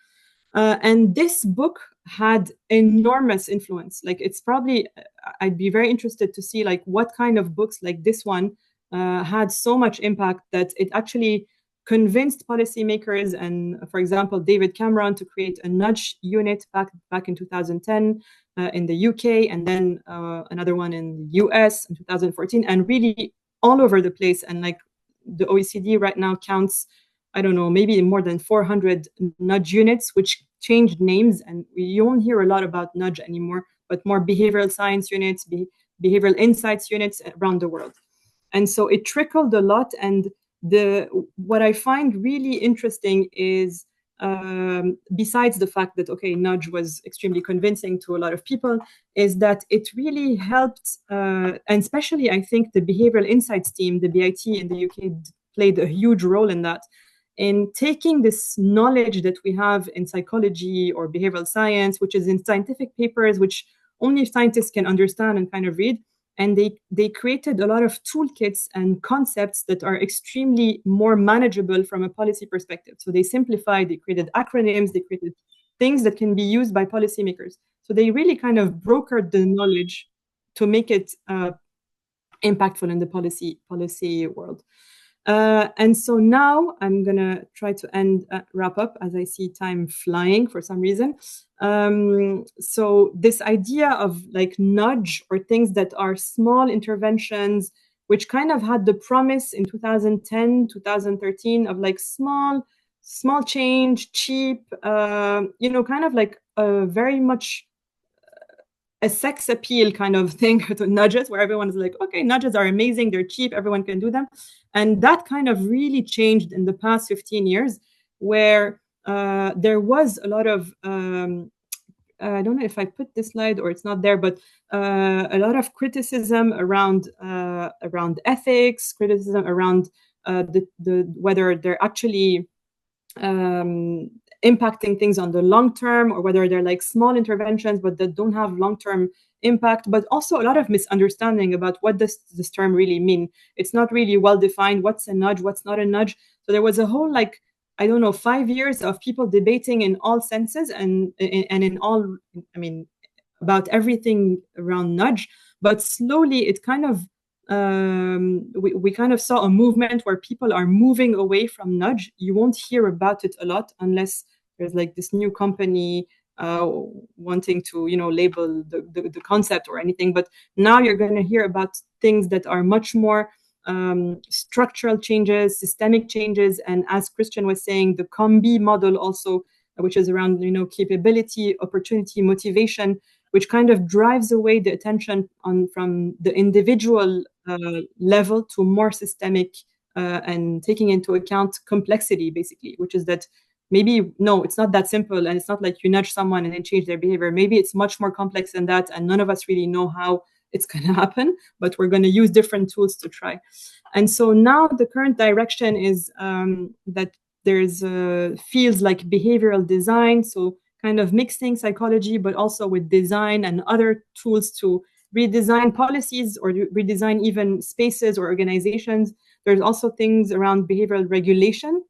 And this book had enormous influence. Like it's probably, I'd be very interested to see like what kind of books like this one had so much impact that it actually convinced policymakers and, for example, David Cameron to create a nudge unit back in 2010 in the UK, and then another one in the US in 2014, and really all over the place. And like the OECD right now counts, I don't know, maybe more than 400 nudge units, which changed names. And you won't hear a lot about nudge anymore, but more behavioral science units, behavioral insights units around the world. And so it trickled a lot. And what I find really interesting is, besides the fact that, okay, nudge was extremely convincing to a lot of people, is that it really helped, and especially I think the behavioral insights team, the BIT in the UK, played a huge role in that, in taking this knowledge that we have in psychology or behavioral science, which is in scientific papers, which only scientists can understand and kind of read. And they created a lot of toolkits and concepts that are extremely more manageable from a policy perspective. So they simplified, they created acronyms, they created things that can be used by policymakers. So they really kind of brokered the knowledge to make it impactful in the policy world. And so now I'm gonna try to wrap up, as I see time flying for some reason. So this idea of like nudge, or things that are small interventions, which kind of had the promise in 2010, 2013 of like small change, cheap, kind of like a very much a sex appeal kind of thing to nudges, where everyone is like, okay, nudges are amazing, they're cheap, everyone can do them. And that kind of really changed in the past 15 years, where there was a lot of, I don't know if I put this slide or it's not there, but a lot of criticism around ethics, criticism around whether they're actually impacting things on the long term, or whether they're like small interventions but that don't have long-term impact, but also a lot of misunderstanding about what does this term really mean. It's not really well defined. What's a nudge? What's not a nudge? So there was a whole, like, I don't know, 5 years of people debating in all senses and in all, I mean, about everything around nudge. But slowly it kind of, we kind of saw a movement where people are moving away from nudge. You won't hear about it a lot unless there's like this new company wanting to, label the concept or anything. But now you're going to hear about things that are much more structural changes, systemic changes, and as Kristian was saying, the COM-B model also, which is around capability, opportunity, motivation, which kind of drives away the attention from the individual level to more systemic and taking into account complexity, basically, which is that maybe, no, it's not that simple, and it's not like you nudge someone and then change their behavior. Maybe it's much more complex than that, and none of us really know how it's going to happen, but we're going to use different tools to try. And so now the current direction is that there's fields like behavioral design, so kind of mixing psychology, but also with design and other tools to redesign policies or redesign even spaces or organizations. There's also things around behavioral regulation.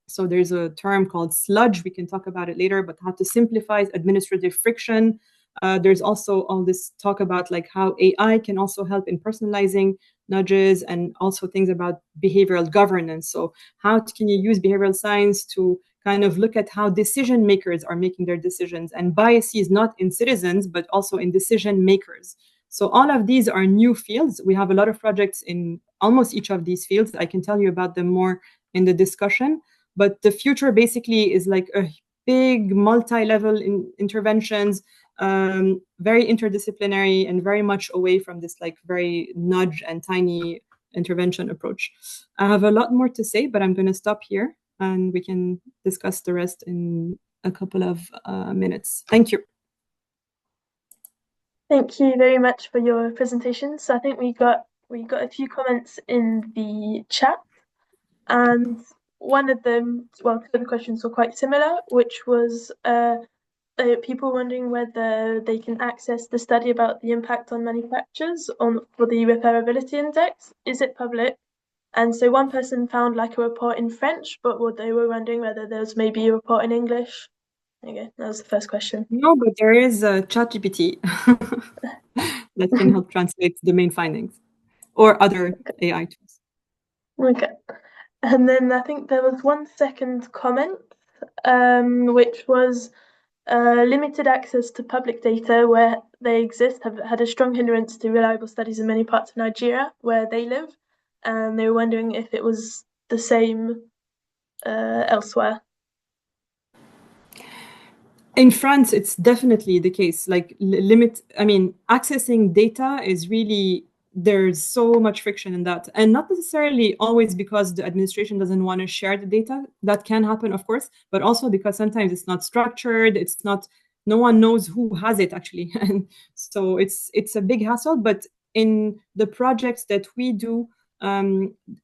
So there's a term called sludge. We can talk about it later, but how to simplify administrative friction. There's also all this talk about like how AI can also help in personalizing nudges, and also things about behavioral governance. So how can you use behavioral science to kind of look at how decision makers are making their decisions, and biases not in citizens, but also in decision makers. So all of these are new fields. We have a lot of projects in almost each of these fields. I can tell you about them more in the discussion. But the future basically is like a big multi-level interventions, very interdisciplinary, and very much away from this like very nudge and tiny intervention approach. I have a lot more to say, but I'm going to stop here and we can discuss the rest in a couple of minutes. Thank you. Thank you very much for your presentation. So I think we got a few comments in the chat, and one of them, well, two of the questions were quite similar, which was people wondering whether they can access the study about the impact on manufacturers for the repairability index. Is it public? And so one person found like a report in French, but what they were wondering whether there's maybe a report in English. Okay, that was the first question. No, but there is a ChatGPT that can help translate the main findings or other AI tools. Okay. And then I think there was one second comment, which was limited access to public data where they exist have had a strong hindrance to reliable studies in many parts of Nigeria where they live. And they were wondering if it was the same elsewhere. In France, it's definitely the case. Like accessing data is really, there's so much friction in that. And not necessarily always because the administration doesn't want to share the data. That can happen, of course, but also because sometimes it's not structured, no one knows who has it actually. And so it's a big hassle. But in the projects that we do,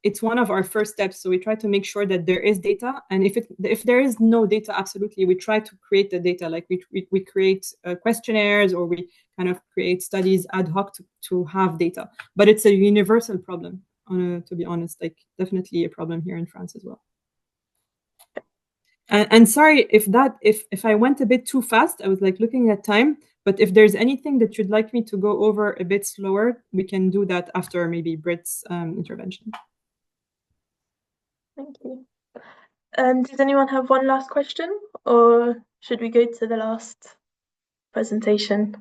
it's one of our first steps. So we try to make sure that there is data, and if there is no data, absolutely, we try to create the data. Like we create questionnaires, or we kind of create studies ad hoc to have data. But it's a universal problem, to be honest. Like definitely a problem here in France as well. And sorry if I went a bit too fast. I was like looking at time. But if there's anything that you'd like me to go over a bit slower, we can do that after maybe Britt's intervention. Thank you. Does anyone have one last question, or should we go to the last presentation?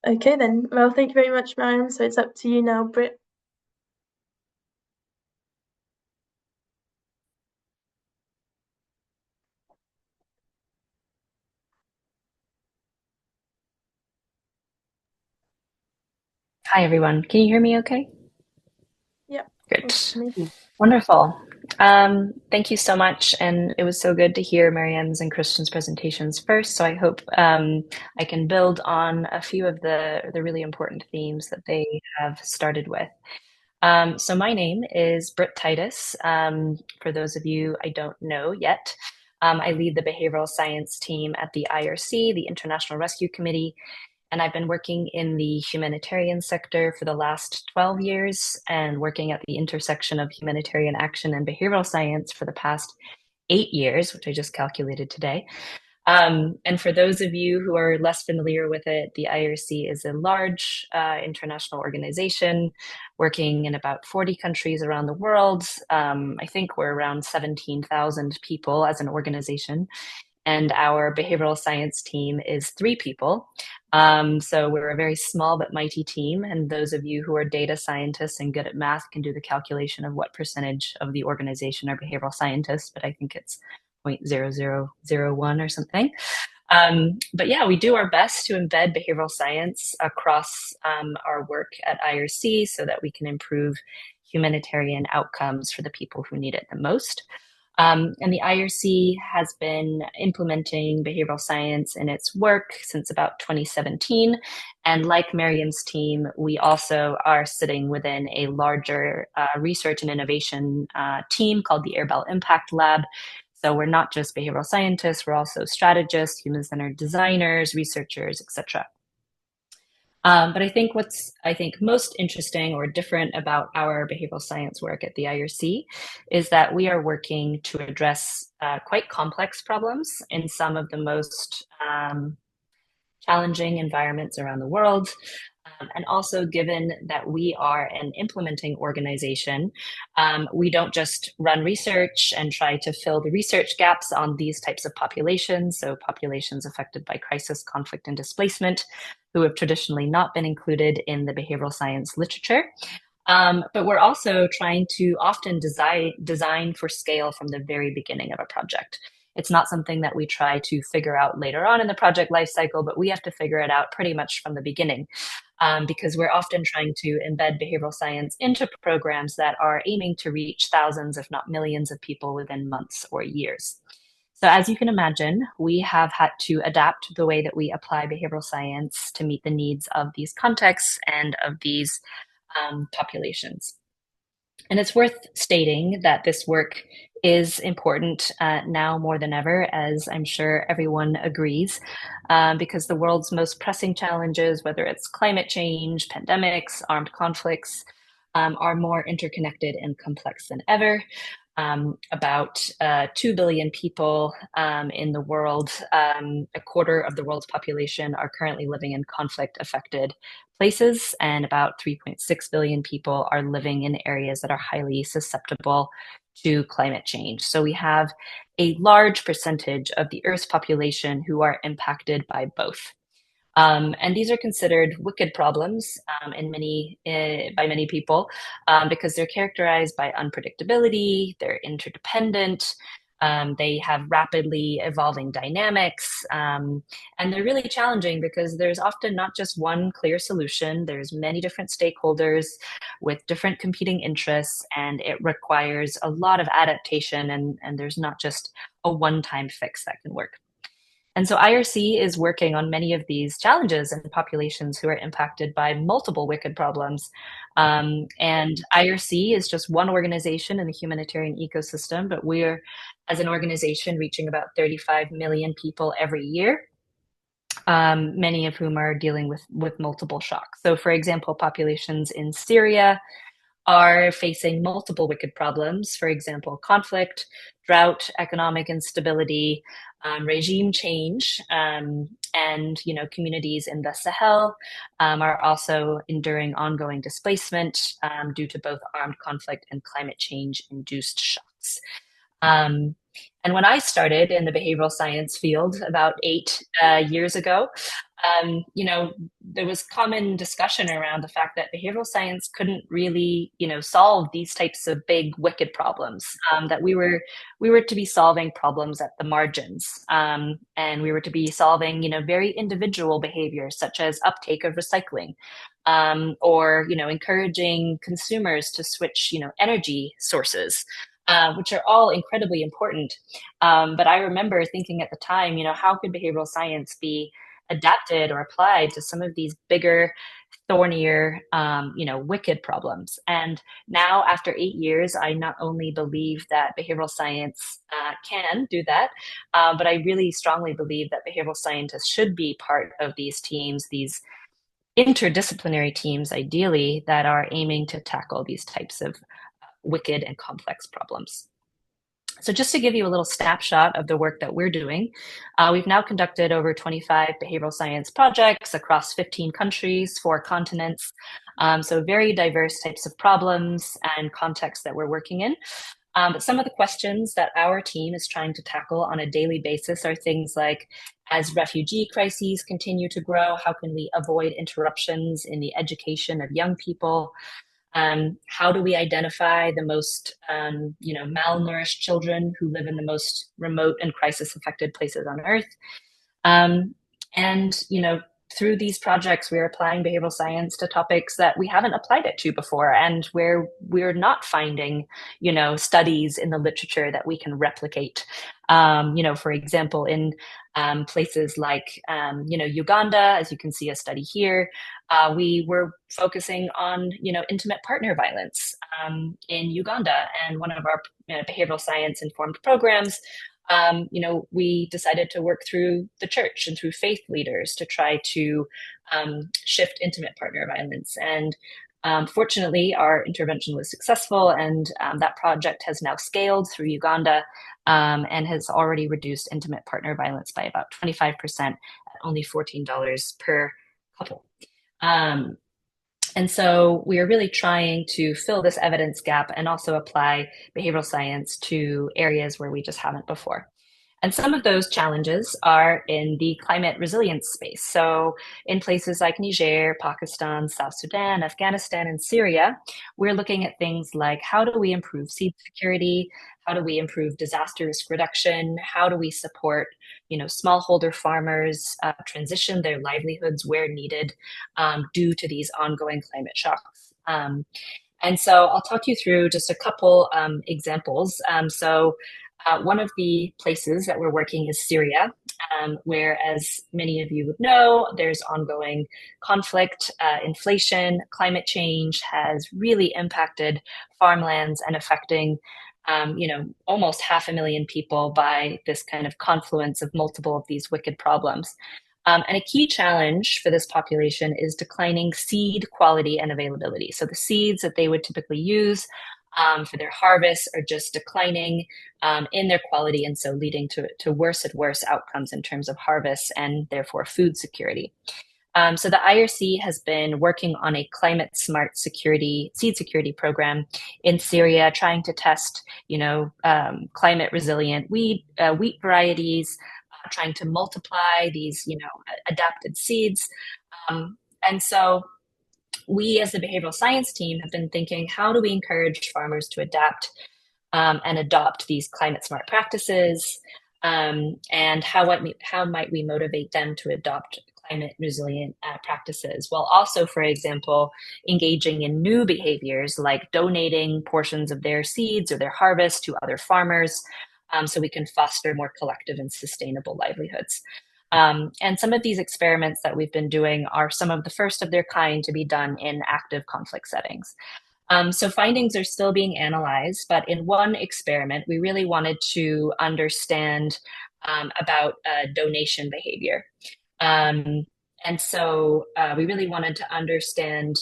Okay then. Well, thank you very much, Mariam. So it's up to you now, Britt. Hi, everyone. Can you hear me okay? Yep. Good. Maybe. Wonderful. Thank you so much. And it was so good to hear Mariam's and Kristian's presentations first. So I hope I can build on a few of the really important themes that they have started with. So my name is Britt Titus. For those of you I don't know yet, I lead the behavioral science team at the IRC, the International Rescue Committee, and I've been working in the humanitarian sector for the last 12 years and working at the intersection of humanitarian action and behavioral science for the past 8 years, which I just calculated today. And for those of you who are less familiar with it, the IRC is a large international organization working in about 40 countries around the world. I think we're around 17,000 people as an organization. And our behavioral science team is 3 people. So we're a very small but mighty team. And those of you who are data scientists and good at math can do the calculation of what percentage of the organization are behavioral scientists, but I think it's 0.0001 or something. But yeah, we do our best to embed behavioral science across our work at IRC so that we can improve humanitarian outcomes for the people who need it the most. And the IRC has been implementing behavioral science in its work since about 2017. And like Mariam's team, we also are sitting within a larger research and innovation team called the Airbel Impact Lab. So we're not just behavioral scientists, we're also strategists, human-centered designers, researchers, etc. But I think what's most interesting or different about our behavioral science work at the IRC is that we are working to address quite complex problems in some of the most challenging environments around the world. And also, given that we are an implementing organization, we don't just run research and try to fill the research gaps on these types of populations, so populations affected by crisis, conflict, and displacement, who have traditionally not been included in the behavioral science literature. But we're also trying to often design for scale from the very beginning of a project. It's not something that we try to figure out later on in the project lifecycle, but we have to figure it out pretty much from the beginning, because we're often trying to embed behavioral science into programs that are aiming to reach thousands, if not millions of people within months or years. So as you can imagine, we have had to adapt the way that we apply behavioral science to meet the needs of these contexts and of these populations. And it's worth stating that this work is important now more than ever, as I'm sure everyone agrees, because the world's most pressing challenges, whether it's climate change, pandemics, armed conflicts, are more interconnected and complex than ever. About 2 billion people in the world, a quarter of the world's population are currently living in conflict-affected places, and about 3.6 billion people are living in areas that are highly susceptible to climate change. So we have a large percentage of the Earth's population who are impacted by both. And these are considered wicked problems by many people because they're characterized by unpredictability, they're interdependent, they have rapidly evolving dynamics, and they're really challenging because there's often not just one clear solution. There's many different stakeholders with different competing interests, and it requires a lot of adaptation, and there's not just a one-time fix that can work. And so IRC is working on many of these challenges in populations who are impacted by multiple wicked problems. And IRC is just one organization in the humanitarian ecosystem, but we're, as an organization, reaching about 35 million people every year, many of whom are dealing with multiple shocks. So for example, populations in Syria are facing multiple wicked problems, for example, conflict, drought, economic instability, regime change, and communities in the Sahel are also enduring ongoing displacement due to both armed conflict and climate change-induced shocks. And when I started in the behavioral science field about 8 years ago, there was common discussion around the fact that behavioral science couldn't really, solve these types of big, wicked problems, that we were to be solving problems at the margins. And we were to be solving, very individual behaviors such as uptake of recycling, or, encouraging consumers to switch, energy sources. Which are all incredibly important. But I remember thinking at the time, how could behavioral science be adapted or applied to some of these bigger, thornier, wicked problems? And now, after 8 years, I not only believe that behavioral science can do that, but I really strongly believe that behavioral scientists should be part of these teams, these interdisciplinary teams, ideally, that are aiming to tackle these types of wicked and complex problems. So just to give you a little snapshot of the work that we're doing, we've now conducted over 25 behavioral science projects across 15 countries, 4 continents. So very diverse types of problems and contexts that we're working in. But some of the questions that our team is trying to tackle on a daily basis are things like, as refugee crises continue to grow, how can we avoid interruptions in the education of young people? How do we identify the most, malnourished children who live in the most remote and crisis-affected places on Earth? And, through these projects, we're applying behavioral science to topics that we haven't applied it to before, and where we're not finding, studies in the literature that we can replicate. For example, in places like, Uganda, as you can see a study here, we were focusing on, intimate partner violence in Uganda, and one of our behavioral science informed programs, we decided to work through the church and through faith leaders to try to shift intimate partner violence. And fortunately, our intervention was successful, and that project has now scaled through Uganda and has already reduced intimate partner violence by about 25% at only $14 per couple. And so we are really trying to fill this evidence gap and also apply behavioral science to areas where we just haven't before. And some of those challenges are in the climate resilience space. So in places like Niger, Pakistan, South Sudan, Afghanistan, and Syria, we're looking at things like, how do we improve seed security? How do we improve disaster risk reduction? How do we support, smallholder farmers transition their livelihoods where needed due to these ongoing climate shocks? And so I'll talk you through just a couple examples. One of the places that we're working is Syria, where, as many of you would know, there's ongoing conflict, inflation, climate change has really impacted farmlands and affecting almost 500,000 people by this kind of confluence of multiple of these wicked problems. And a key challenge for this population is declining seed quality and availability. So the seeds that they would typically use for their harvests are just declining in their quality, and so leading to worse and worse outcomes in terms of harvests and therefore food security. So the IRC has been working on a climate smart seed security program in Syria, trying to test, climate resilient wheat varieties, trying to multiply these, adapted seeds. And so we, as the behavioral science team, have been thinking, how do we encourage farmers to adapt and adopt these climate smart practices? And how might we motivate them to adopt climate resilient practices, while also, for example, engaging in new behaviors like donating portions of their seeds or their harvest to other farmers, so we can foster more collective and sustainable livelihoods. And some of these experiments that we've been doing are some of the first of their kind to be done in active conflict settings. So findings are still being analyzed, but in one experiment, we really wanted to understand about donation behavior. And so we really wanted to understand,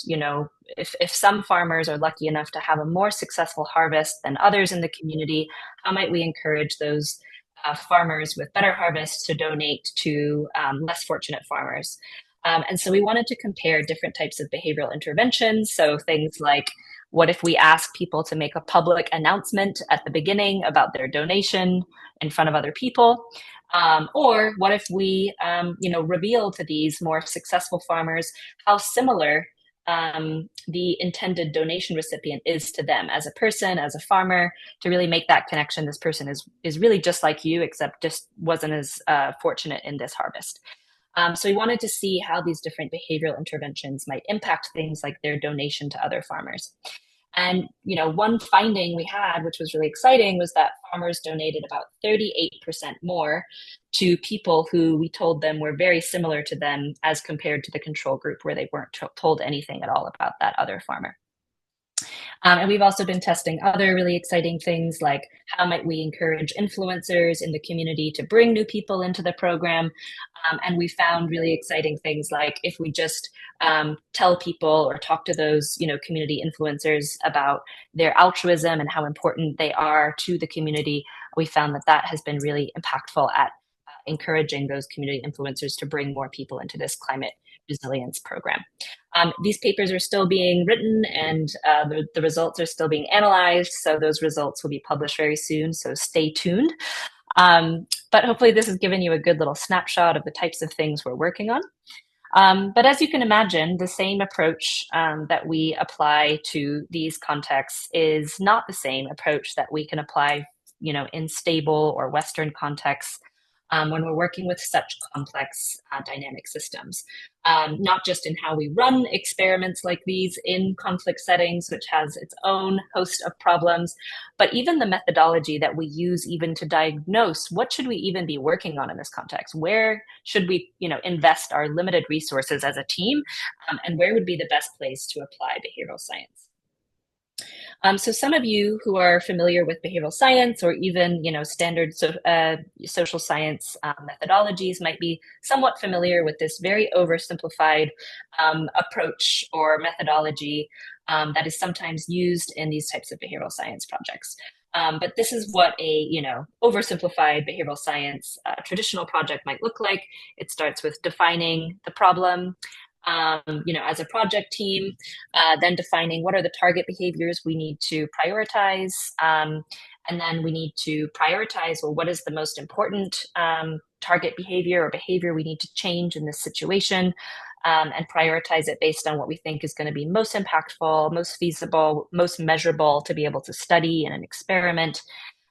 if some farmers are lucky enough to have a more successful harvest than others in the community, how might we encourage those farmers with better harvests to donate to less fortunate farmers? And so we wanted to compare different types of behavioral interventions. So things like, what if we ask people to make a public announcement at the beginning about their donation in front of other people? Or what if we, reveal to these more successful farmers how similar the intended donation recipient is to them as a person, as a farmer, to really make that connection. This person is really just like you, except just wasn't as fortunate in this harvest. So we wanted to see how these different behavioral interventions might impact things like their donation to other farmers. And, one finding we had, which was really exciting, was that farmers donated about 38% more to people who we told them were very similar to them as compared to the control group, where they weren't told anything at all about that other farmer. And we've also been testing other really exciting things, like how might we encourage influencers in the community to bring new people into the program. And we found really exciting things like, if we just tell people or talk to those, community influencers about their altruism and how important they are to the community, we found that has been really impactful at encouraging those community influencers to bring more people into this climate resilience program. These papers are still being written, and the results are still being analyzed. So those results will be published very soon. So stay tuned. But hopefully this has given you a good little snapshot of the types of things we're working on. But as you can imagine, the same approach that we apply to these contexts is not the same approach that we can apply, in stable or Western contexts when we're working with such complex dynamic systems. Not just in how we run experiments like these in conflict settings, which has its own host of problems, but even the methodology that we use even to diagnose what should we even be working on in this context? Where should we, invest our limited resources as a team? And where would be the best place to apply behavioral science? So some of you who are familiar with behavioral science, or even standard social science methodologies, might be somewhat familiar with this very oversimplified approach or methodology that is sometimes used in these types of behavioral science projects. But this is what a oversimplified behavioral science traditional project might look like. It starts with defining the problem, as a project team, then defining what are the target behaviors we need to prioritize. And then we need to prioritize, well, what is the most important target behavior or behavior we need to change in this situation, and prioritize it based on what we think is going to be most impactful, most feasible, most measurable to be able to study in an experiment.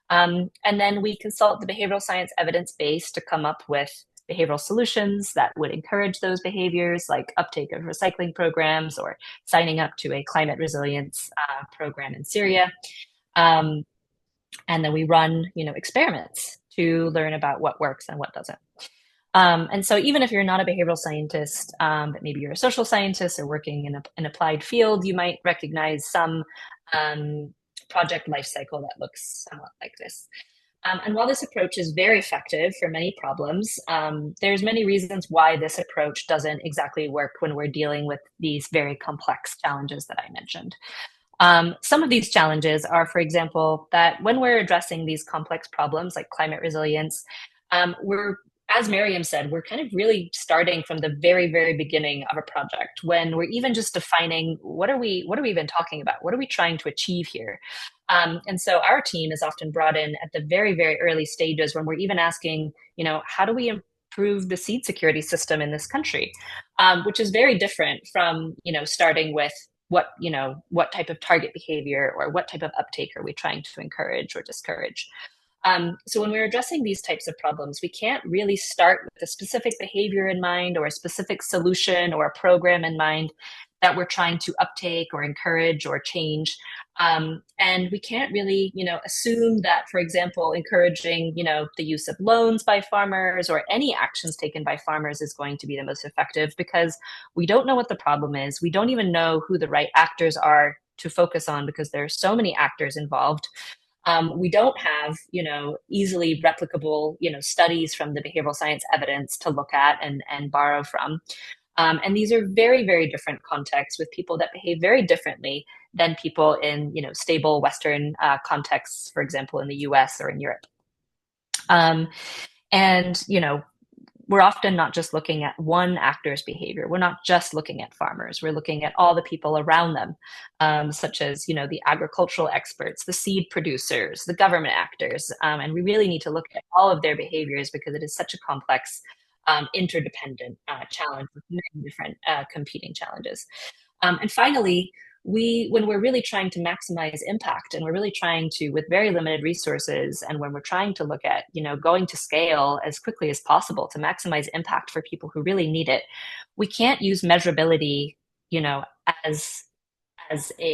And then we consult the behavioral science evidence base to come up with behavioral solutions that would encourage those behaviors, like uptake of recycling programs or signing up to a climate resilience program in Syria. And then we run, experiments to learn about what works and what doesn't. And so even if you're not a behavioral scientist, but maybe you're a social scientist or working in an applied field, you might recognize some project lifecycle that looks somewhat like this. And while this approach is very effective for many problems, there's many reasons why this approach doesn't exactly work when we're dealing with these very complex challenges that I mentioned. Some of these challenges are, for example, that when we're addressing these complex problems like climate resilience, as Mariam said, we're kind of really starting from the very, very beginning of a project when we're even just defining what are we even talking about? What are we trying to achieve here? And so our team is often brought in at the very, very early stages when we're even asking, how do we improve the seed security system in this country? Which is very different from, starting with what type of target behavior or what type of uptake are we trying to encourage or discourage? So when we're addressing these types of problems, we can't really start with a specific behavior in mind or a specific solution or a program in mind that we're trying to uptake or encourage or change. And we can't really, assume that, for example, encouraging, the use of loans by farmers or any actions taken by farmers is going to be the most effective because we don't know what the problem is. We don't even know who the right actors are to focus on because there are so many actors involved. We don't have, easily replicable, studies from the behavioral science evidence to look at and borrow from. And these are very, very different contexts with people that behave very differently than people in, stable Western contexts, for example, in the US or in Europe. And, we're often not just looking at one actor's behavior. We're not just looking at farmers. We're looking at all the people around them, such as, the agricultural experts, the seed producers, the government actors. And we really need to look at all of their behaviors because it is such a complex, interdependent challenge with many different competing challenges. And finally, when we're really trying to maximize impact and we're really trying to, with very limited resources, and when we're trying to look at, going to scale as quickly as possible to maximize impact for people who really need it, we can't use measurability, as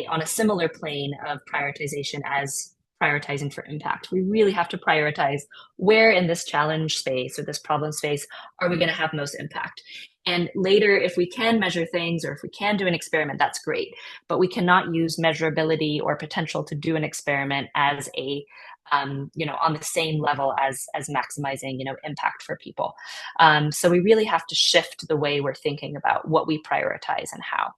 on a similar plane of prioritization as prioritizing for impact. We really have to prioritize where in this challenge space or this problem space are we going to have most impact. And later, if we can measure things or if we can do an experiment, that's great. But we cannot use measurability or potential to do an experiment as on the same level as maximizing, impact for people. So we really have to shift the way we're thinking about what we prioritize and how.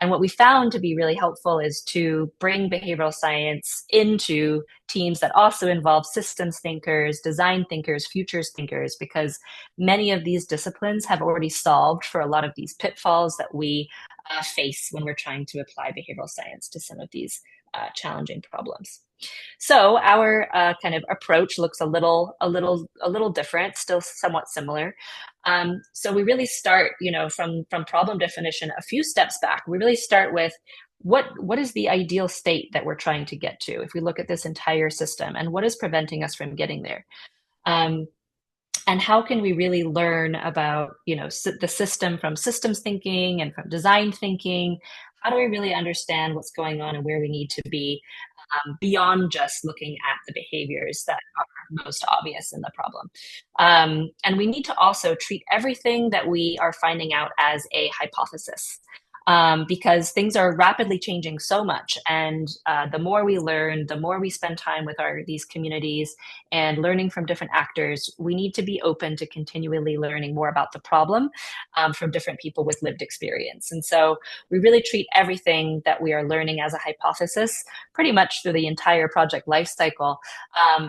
And what we found to be really helpful is to bring behavioral science into teams that also involve systems thinkers, design thinkers, futures thinkers, because many of these disciplines have already solved for a lot of these pitfalls that we face when we're trying to apply behavioral science to some of these challenging problems. So our kind of approach looks a little different, still somewhat similar. So we really start, from problem definition a few steps back. We really start with what is the ideal state that we're trying to get to if we look at this entire system, and what is preventing us from getting there? And how can we really learn about, the system from systems thinking and from design thinking? How do we really understand what's going on and where we need to be beyond just looking at the behaviors that are most obvious in the problem? And we need to also treat everything that we are finding out as a hypothesis. Because things are rapidly changing so much, and the more we learn, the more we spend time with these communities and learning from different actors, we need to be open to continually learning more about the problem from different people with lived experience. And so we really treat everything that we are learning as a hypothesis pretty much through the entire project lifecycle.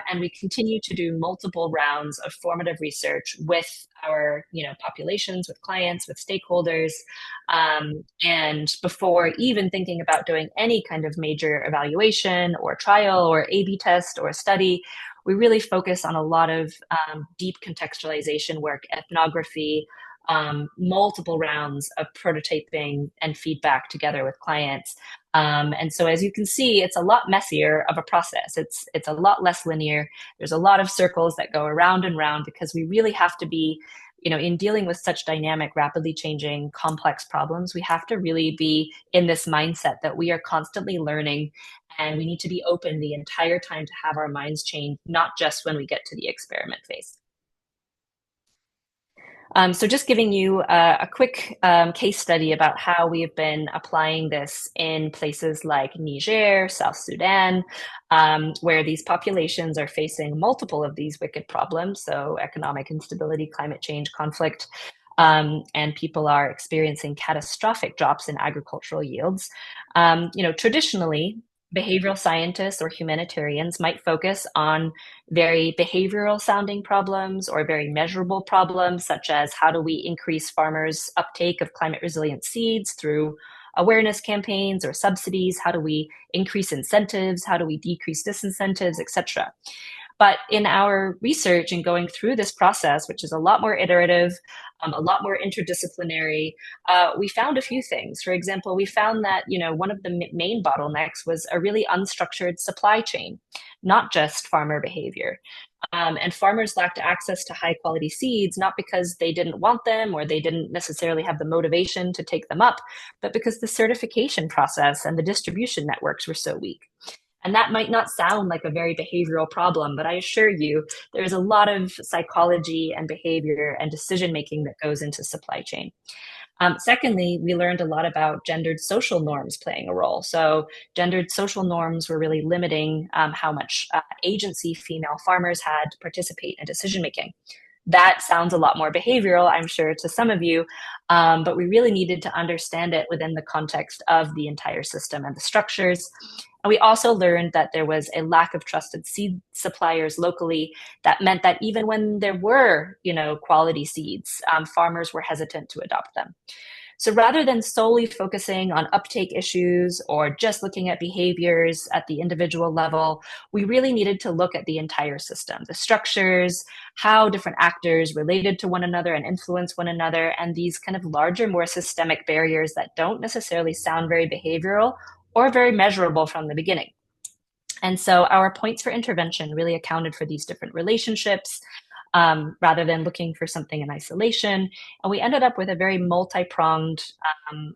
And we continue to do multiple rounds of formative research with our populations, with clients, with stakeholders, and before even thinking about doing any kind of major evaluation or trial or A/B test or study, we really focus on a lot of deep contextualization work, ethnography, multiple rounds of prototyping and feedback together with clients. And so as you can see, it's a lot messier of a process. It's a lot less linear. There's a lot of circles that go around and round because we really have to be in dealing with such dynamic, rapidly changing, complex problems, we have to really be in this mindset that we are constantly learning, and we need to be open the entire time to have our minds change, not just when we get to the experiment phase. So just giving you a quick case study about how we have been applying this in places like Niger, South Sudan, where these populations are facing multiple of these wicked problems, so economic instability, climate change, conflict, and people are experiencing catastrophic drops in agricultural yields. Traditionally, behavioral scientists or humanitarians might focus on very behavioral sounding problems or very measurable problems, such as how do we increase farmers' uptake of climate resilient seeds through awareness campaigns or subsidies? How do we increase incentives? How do we decrease disincentives, etc.? But in our research and going through this process, which is a lot more iterative, a lot more interdisciplinary, we found a few things. For example, we found that one of the main bottlenecks was a really unstructured supply chain, not just farmer behavior. And farmers lacked access to high quality seeds, not because they didn't want them or they didn't necessarily have the motivation to take them up, but because the certification process and the distribution networks were so weak. And that might not sound like a very behavioral problem, but I assure you, there's a lot of psychology and behavior and decision-making that goes into supply chain. Secondly, we learned a lot about gendered social norms playing a role. So gendered social norms were really limiting how much agency female farmers had to participate in decision-making. That sounds a lot more behavioral, I'm sure, to some of you, but we really needed to understand it within the context of the entire system and the structures. And we also learned that there was a lack of trusted seed suppliers locally. That meant that even when there were, quality seeds, farmers were hesitant to adopt them. So rather than solely focusing on uptake issues or just looking at behaviors at the individual level, we really needed to look at the entire system, the structures, how different actors related to one another and influence one another, and these kind of larger, more systemic barriers that don't necessarily sound very behavioral or very measurable from the beginning. And so our points for intervention really accounted for these different relationships, rather than looking for something in isolation. And we ended up with a very multi-pronged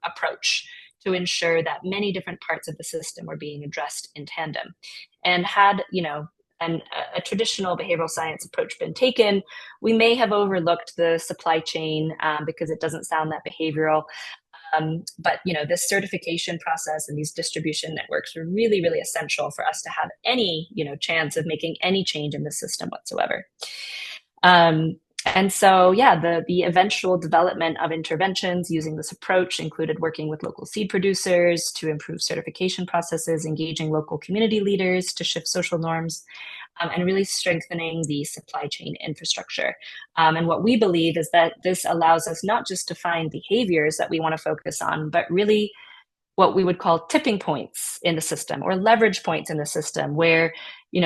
approach to ensure that many different parts of the system were being addressed in tandem. And had, a traditional behavioral science approach been taken, we may have overlooked the supply chain because it doesn't sound that behavioral. But this certification process and these distribution networks were really, really essential for us to have any, chance of making any change in the system whatsoever. And so, the eventual development of interventions using this approach included working with local seed producers to improve certification processes, engaging local community leaders to shift social norms, and really strengthening the supply chain infrastructure. And what we believe is that this allows us not just to find behaviors that we want to focus on, but really what we would call tipping points in the system or leverage points in the system where,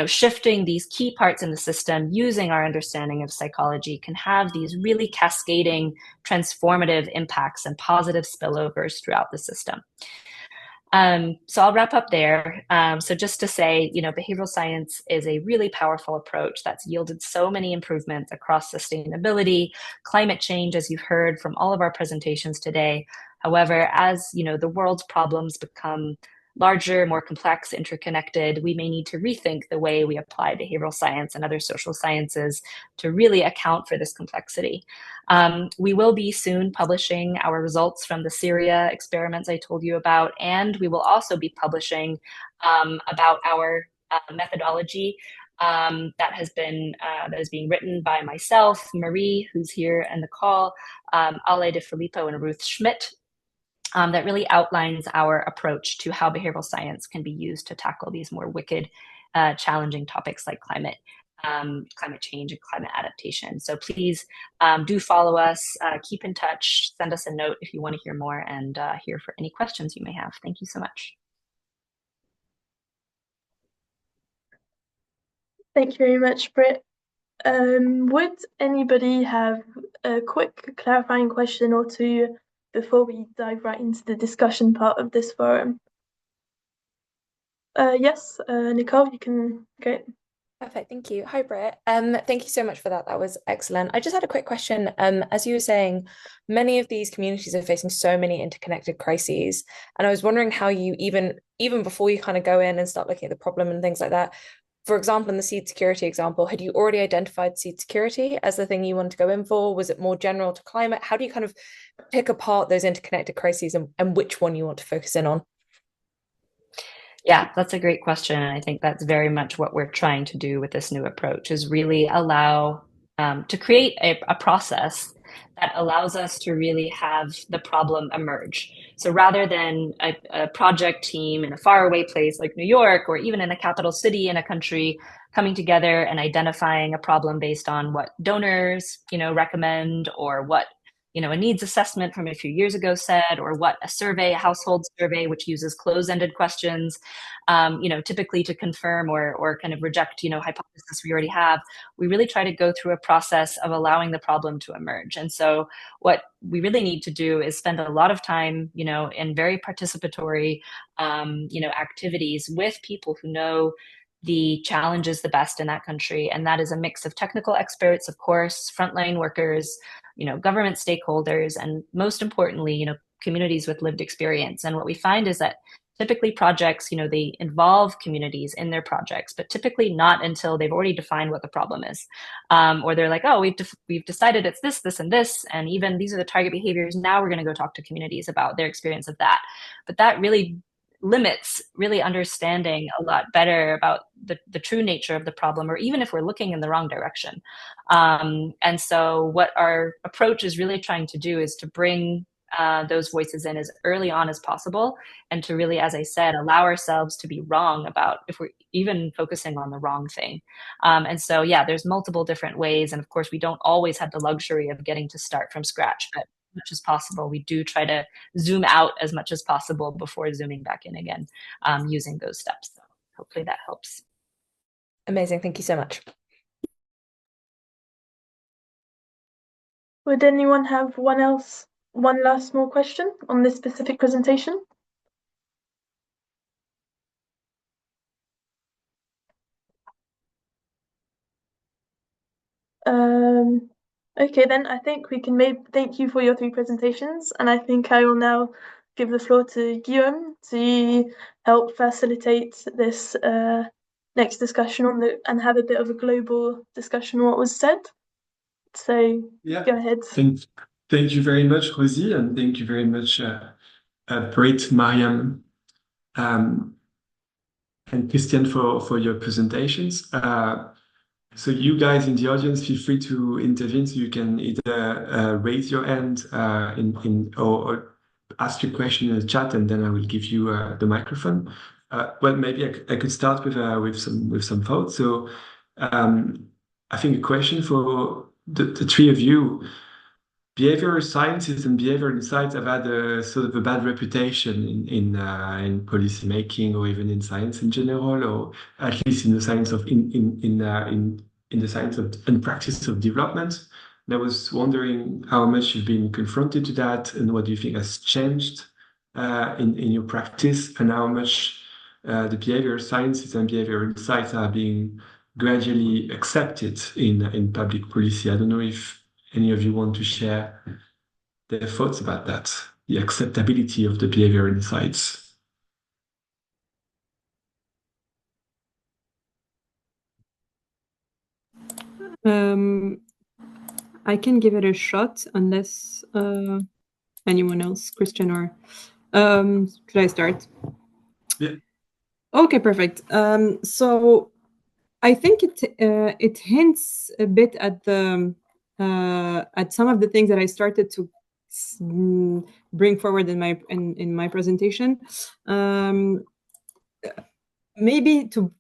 shifting these key parts in the system using our understanding of psychology can have these really cascading, transformative impacts and positive spillovers throughout the system. So I'll wrap up there. So just to say, behavioral science is a really powerful approach that's yielded so many improvements across sustainability, climate change, as you've heard from all of our presentations today. However, as the world's problems become larger, more complex, interconnected, we may need to rethink the way we apply behavioral science and other social sciences to really account for this complexity. We will be soon publishing our results from the Syria experiments I told you about, and we will also be publishing about our methodology that is being written by myself, Marie, who's here in the call, Ale De Filippo, and Ruth Schmidt. That really outlines our approach to how behavioral science can be used to tackle these more wicked, challenging topics like climate change and climate adaptation. So please do follow us, keep in touch, send us a note if you want to hear more, and here for any questions you may have. Thank you so much. Thank you very much, Britt. Would anybody have a quick clarifying question or two before we dive right into the discussion part of this forum? Yes, Nicole, you can go. Perfect, thank you. Hi, Britt. Thank you so much for that. That was excellent. I just had a quick question. As you were saying, many of these communities are facing so many interconnected crises, and I was wondering how you even before you kind of go in and start looking at the problem and things like that. For example, in the seed security example, had you already identified seed security as the thing you wanted to go in for? Was it more general to climate? How do you kind of pick apart those interconnected crises and which one you want to focus in on? Yeah, that's a great question. And I think that's very much what we're trying to do with this new approach, is really allow to create a process that allows us to really have the problem emerge. So rather than a project team in a faraway place like New York, or even in a capital city in a country, coming together and identifying a problem based on what donors, recommend, or what a needs assessment from a few years ago said, or what a household survey, which uses closed-ended questions, typically to confirm or kind of reject, hypothesis we already have. We really try to go through a process of allowing the problem to emerge. And so what we really need to do is spend a lot of time, in very participatory, activities with people who know the challenges the best in that country. And that is a mix of technical experts, of course, frontline workers, government stakeholders, and most importantly, communities with lived experience. And what we find is that typically projects, they involve communities in their projects, but typically not until they've already defined what the problem is. Or they're like, oh, we've decided it's this, this, and this, and even these are the target behaviors. Now we're going to go talk to communities about their experience of that. But that really limits really understanding a lot better about the true nature of the problem, or even if we're looking in the wrong direction. And so what our approach is really trying to do is to bring those voices in as early on as possible, and to really, as I said, allow ourselves to be wrong about if we're even focusing on the wrong thing. And so, yeah, there's multiple different ways. And of course, we don't always have the luxury of getting to start from scratch, but as much as possible, we do try to zoom out as much as possible before zooming back in again, using those steps. So hopefully that helps. Amazing. Thank you so much. Would anyone have one last small question on this specific presentation? Okay, then I think we can thank you for your 3 presentations, and I think I will now give the floor to Guillaume to help facilitate this next discussion and have a bit of a global discussion on what was said. So Yeah. Go ahead. Thank you very much, Rosie, and thank you very much, Britt, Mariam, and Kristian for your presentations. So you guys in the audience, feel free to intervene. So you can either raise your hand or ask your question in the chat, and then I will give you the microphone. Well, maybe I could start with some thoughts. So I think a question for the 3 of you. Behavioral sciences and behavioral insights have had a sort of a bad reputation in policy making, or even in science in general, or at least in the science of in the science of and practice of development. And I was wondering how much you've been confronted to that, and what do you think has changed in your practice, and how much the behavioral sciences and behavioral insights are being gradually accepted in public policy. I don't know if any of you want to share their thoughts about that, the acceptability of the behavioral insights? I can give it a shot, unless anyone else, Kristian, or should I start? Yeah. Okay, perfect. So I think it hints a bit at some of the things that I started to bring forward in my presentation. Maybe to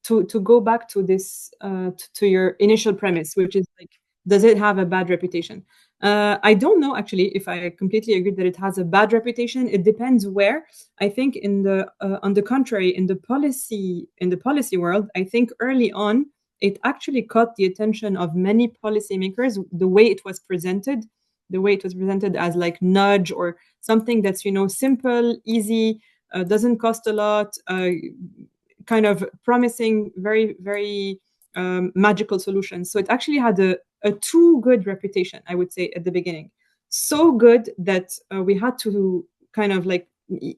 go back to this to your initial premise, which is like, does it have a bad reputation? I don't know actually if I completely agree that it has a bad reputation. It depends where. I think on the contrary, in the policy world, I think early on it actually caught the attention of many policymakers, the way it was presented as like nudge, or something that's simple, easy, doesn't cost a lot, kind of promising very, very magical solutions. So it actually had a too good reputation, I would say, at the beginning. So good that we had to kind of like,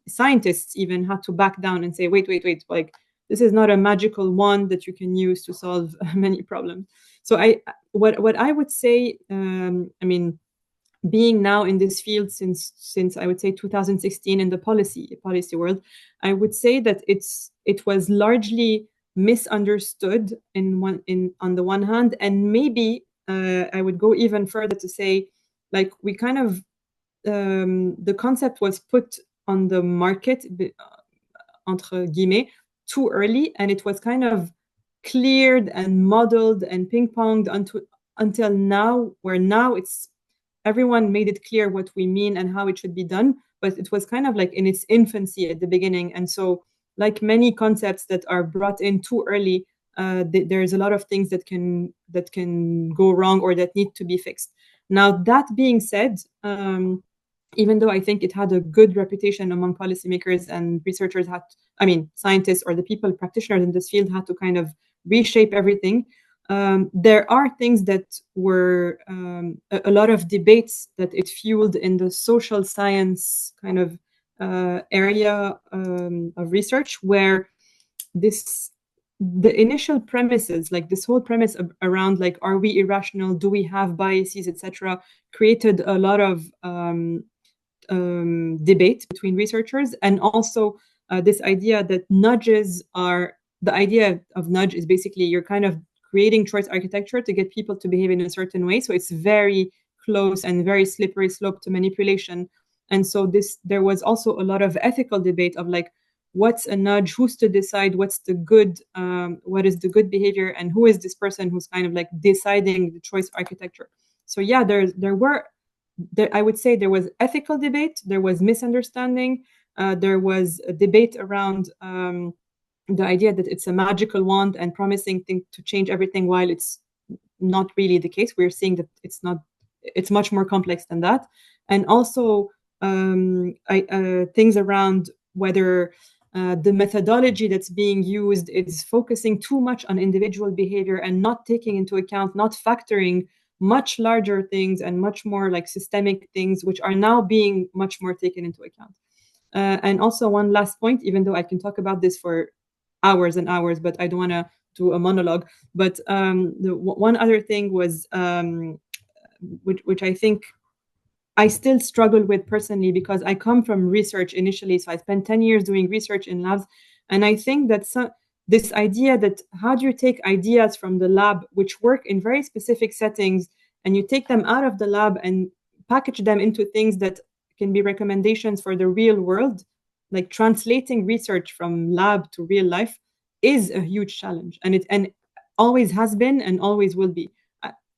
scientists even had to back down and say, wait, like, this is not a magical wand that you can use to solve many problems. So what I would say, I mean, being now in this field since I would say 2016 in the policy world, I would say that it was largely misunderstood on the one hand, and maybe I would go even further to say, like, we kind of the concept was put on the market entre guillemets too early, and it was kind of cleared and modeled and ping-ponged until now, where now it's everyone made it clear what we mean and how it should be done, but it was kind of like in its infancy at the beginning. And so, like many concepts that are brought in too early, there's a lot of things that can go wrong or that need to be fixed. Now, that being said, even though I think it had a good reputation among policymakers and researchers, scientists or the people, practitioners in this field, had to kind of reshape everything. There are things that were a lot of debates that it fueled in the social science kind of area of research, where the initial premises, like this whole premise around, like, are we irrational? Do we have biases, etc., created a lot of debate between researchers. And also this idea that the idea of nudge is basically you're kind of creating choice architecture to get people to behave in a certain way. So it's very close and very slippery slope to manipulation. And so there was also a lot of ethical debate of, like, what's a nudge, who's to decide what is the good behavior, and who is this person who's kind of like deciding the choice architecture. So yeah, I would say there was ethical debate, there was misunderstanding, there was a debate around the idea that it's a magical wand and promising thing to change everything, while it's not really the case. We're seeing that it's much more complex than that. And also things around whether the methodology that's being used is focusing too much on individual behavior and not taking into account, not factoring much larger things and much more like systemic things, which are now being much more taken into account. And also one last point, even though I can talk about this for hours and hours, but I don't want to do a monologue. But the one other thing was, which I think I still struggle with personally, because I come from research initially. So I spent 10 years doing research in labs. And I think that this idea that how do you take ideas from the lab, which work in very specific settings, and you take them out of the lab and package them into things that can be recommendations for the real world, like translating research from lab to real life, is a huge challenge. And it always has been and always will be.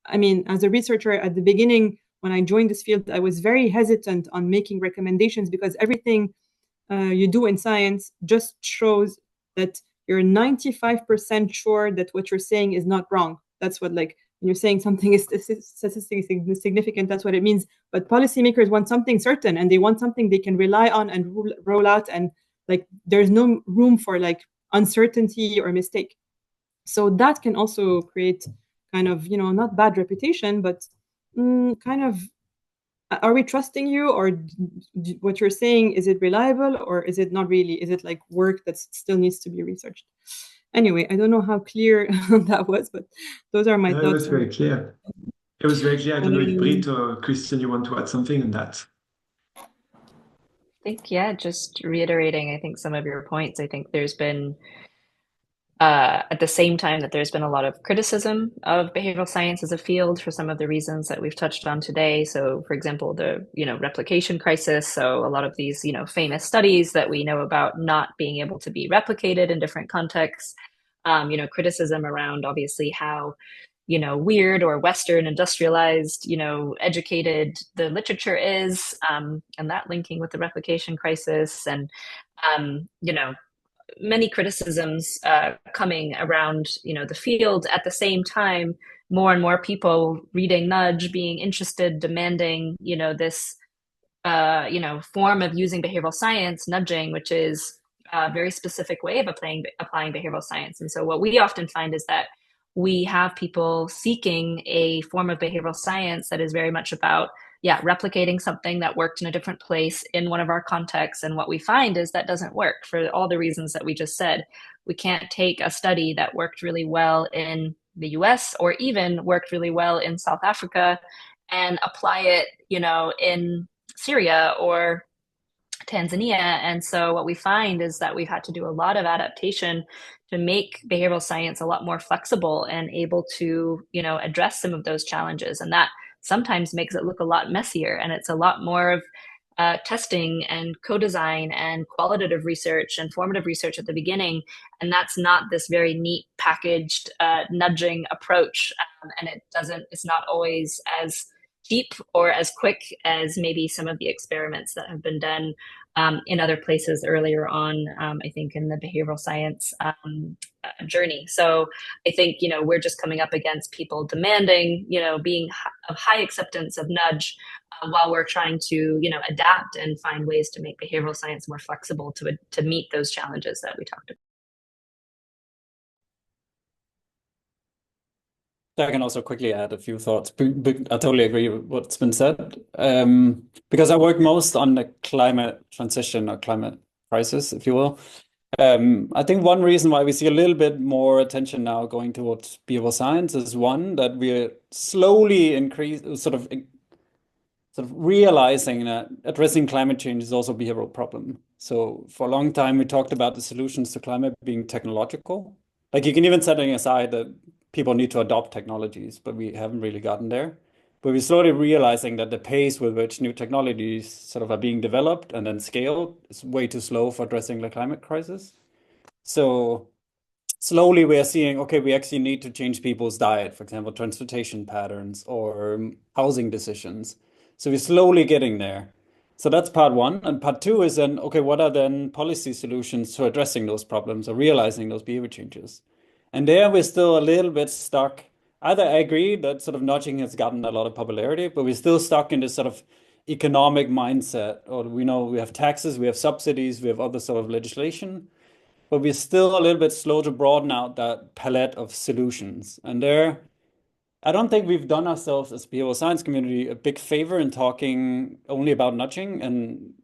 I mean, as a researcher at the beginning, when I joined this field, I was very hesitant on making recommendations, because everything you do in science just shows that you're 95% sure that what you're saying is not wrong. That's what, like, when you're saying something is statistically significant, that's what it means. But policymakers want something certain, and they want something they can rely on and roll out, and like there's no room for like uncertainty or mistake. So that can also create kind of, not bad reputation, but kind of, are we trusting you, or what you're saying, is it reliable, or is it not really? Is it like work that still needs to be researched? Anyway, I don't know how clear that was, but those are my thoughts. It was very clear. It was very clear. I don't know if Britt or Kristian, you want to add something on that? I think, yeah, just reiterating, I think some of your points. I think there's been, at the same time that there's been a lot of criticism of behavioral science as a field for some of the reasons that we've touched on today. So, for example, the replication crisis. So a lot of these famous studies that we know about not being able to be replicated in different contexts. Criticism around obviously how weird or Western industrialized educated the literature is, and that linking with the replication crisis, and many criticisms coming around the field. At the same time, more and more people reading Nudge, being interested, demanding this form of using behavioral science, nudging, which is a very specific way of applying behavioral science. And so what we often find is that we have people seeking a form of behavioral science that is very much about, replicating something that worked in a different place in one of our contexts. And what we find is that doesn't work for all the reasons that we just said. We can't take a study that worked really well in the US or even worked really well in South Africa and apply it, in Syria or Tanzania. And so what we find is that we've had to do a lot of adaptation to make behavioral science a lot more flexible and able to, address some of those challenges. And that sometimes makes it look a lot messier, and it's a lot more of testing and co-design and qualitative research and formative research at the beginning. And that's not this very neat packaged nudging approach. And it's not always as cheap or as quick as maybe some of the experiments that have been done in other places earlier on, I think, in the behavioral science journey. So I think, we're just coming up against people demanding, being of high acceptance of nudge while we're trying to, adapt and find ways to make behavioral science more flexible to meet those challenges that we talked about. I can also quickly add a few thoughts. I totally agree with what's been said. Because I work most on the climate transition or climate crisis, if you will. I think one reason why we see a little bit more attention now going towards behavioral science is one, that we're slowly sort of realizing that addressing climate change is also a behavioral problem. So for a long time, we talked about the solutions to climate being technological. Like, you can even setting aside that people need to adopt technologies, but we haven't really gotten there. But we're slowly realizing that the pace with which new technologies sort of are being developed and then scaled is way too slow for addressing the climate crisis. So slowly we are seeing, okay, we actually need to change people's diet, for example, transportation patterns or housing decisions. So we're slowly getting there. So that's part one. And part two is then, okay, what are then policy solutions to addressing those problems or realizing those behavior changes? And there we're still a little bit stuck. Either I agree that sort of nudging has gotten a lot of popularity, but we're still stuck in this sort of economic mindset. Or we know we have taxes, we have subsidies, we have other sort of legislation, but we're still a little bit slow to broaden out that palette of solutions. And there, I don't think we've done ourselves as behavioral science community a big favor in talking only about nudging. And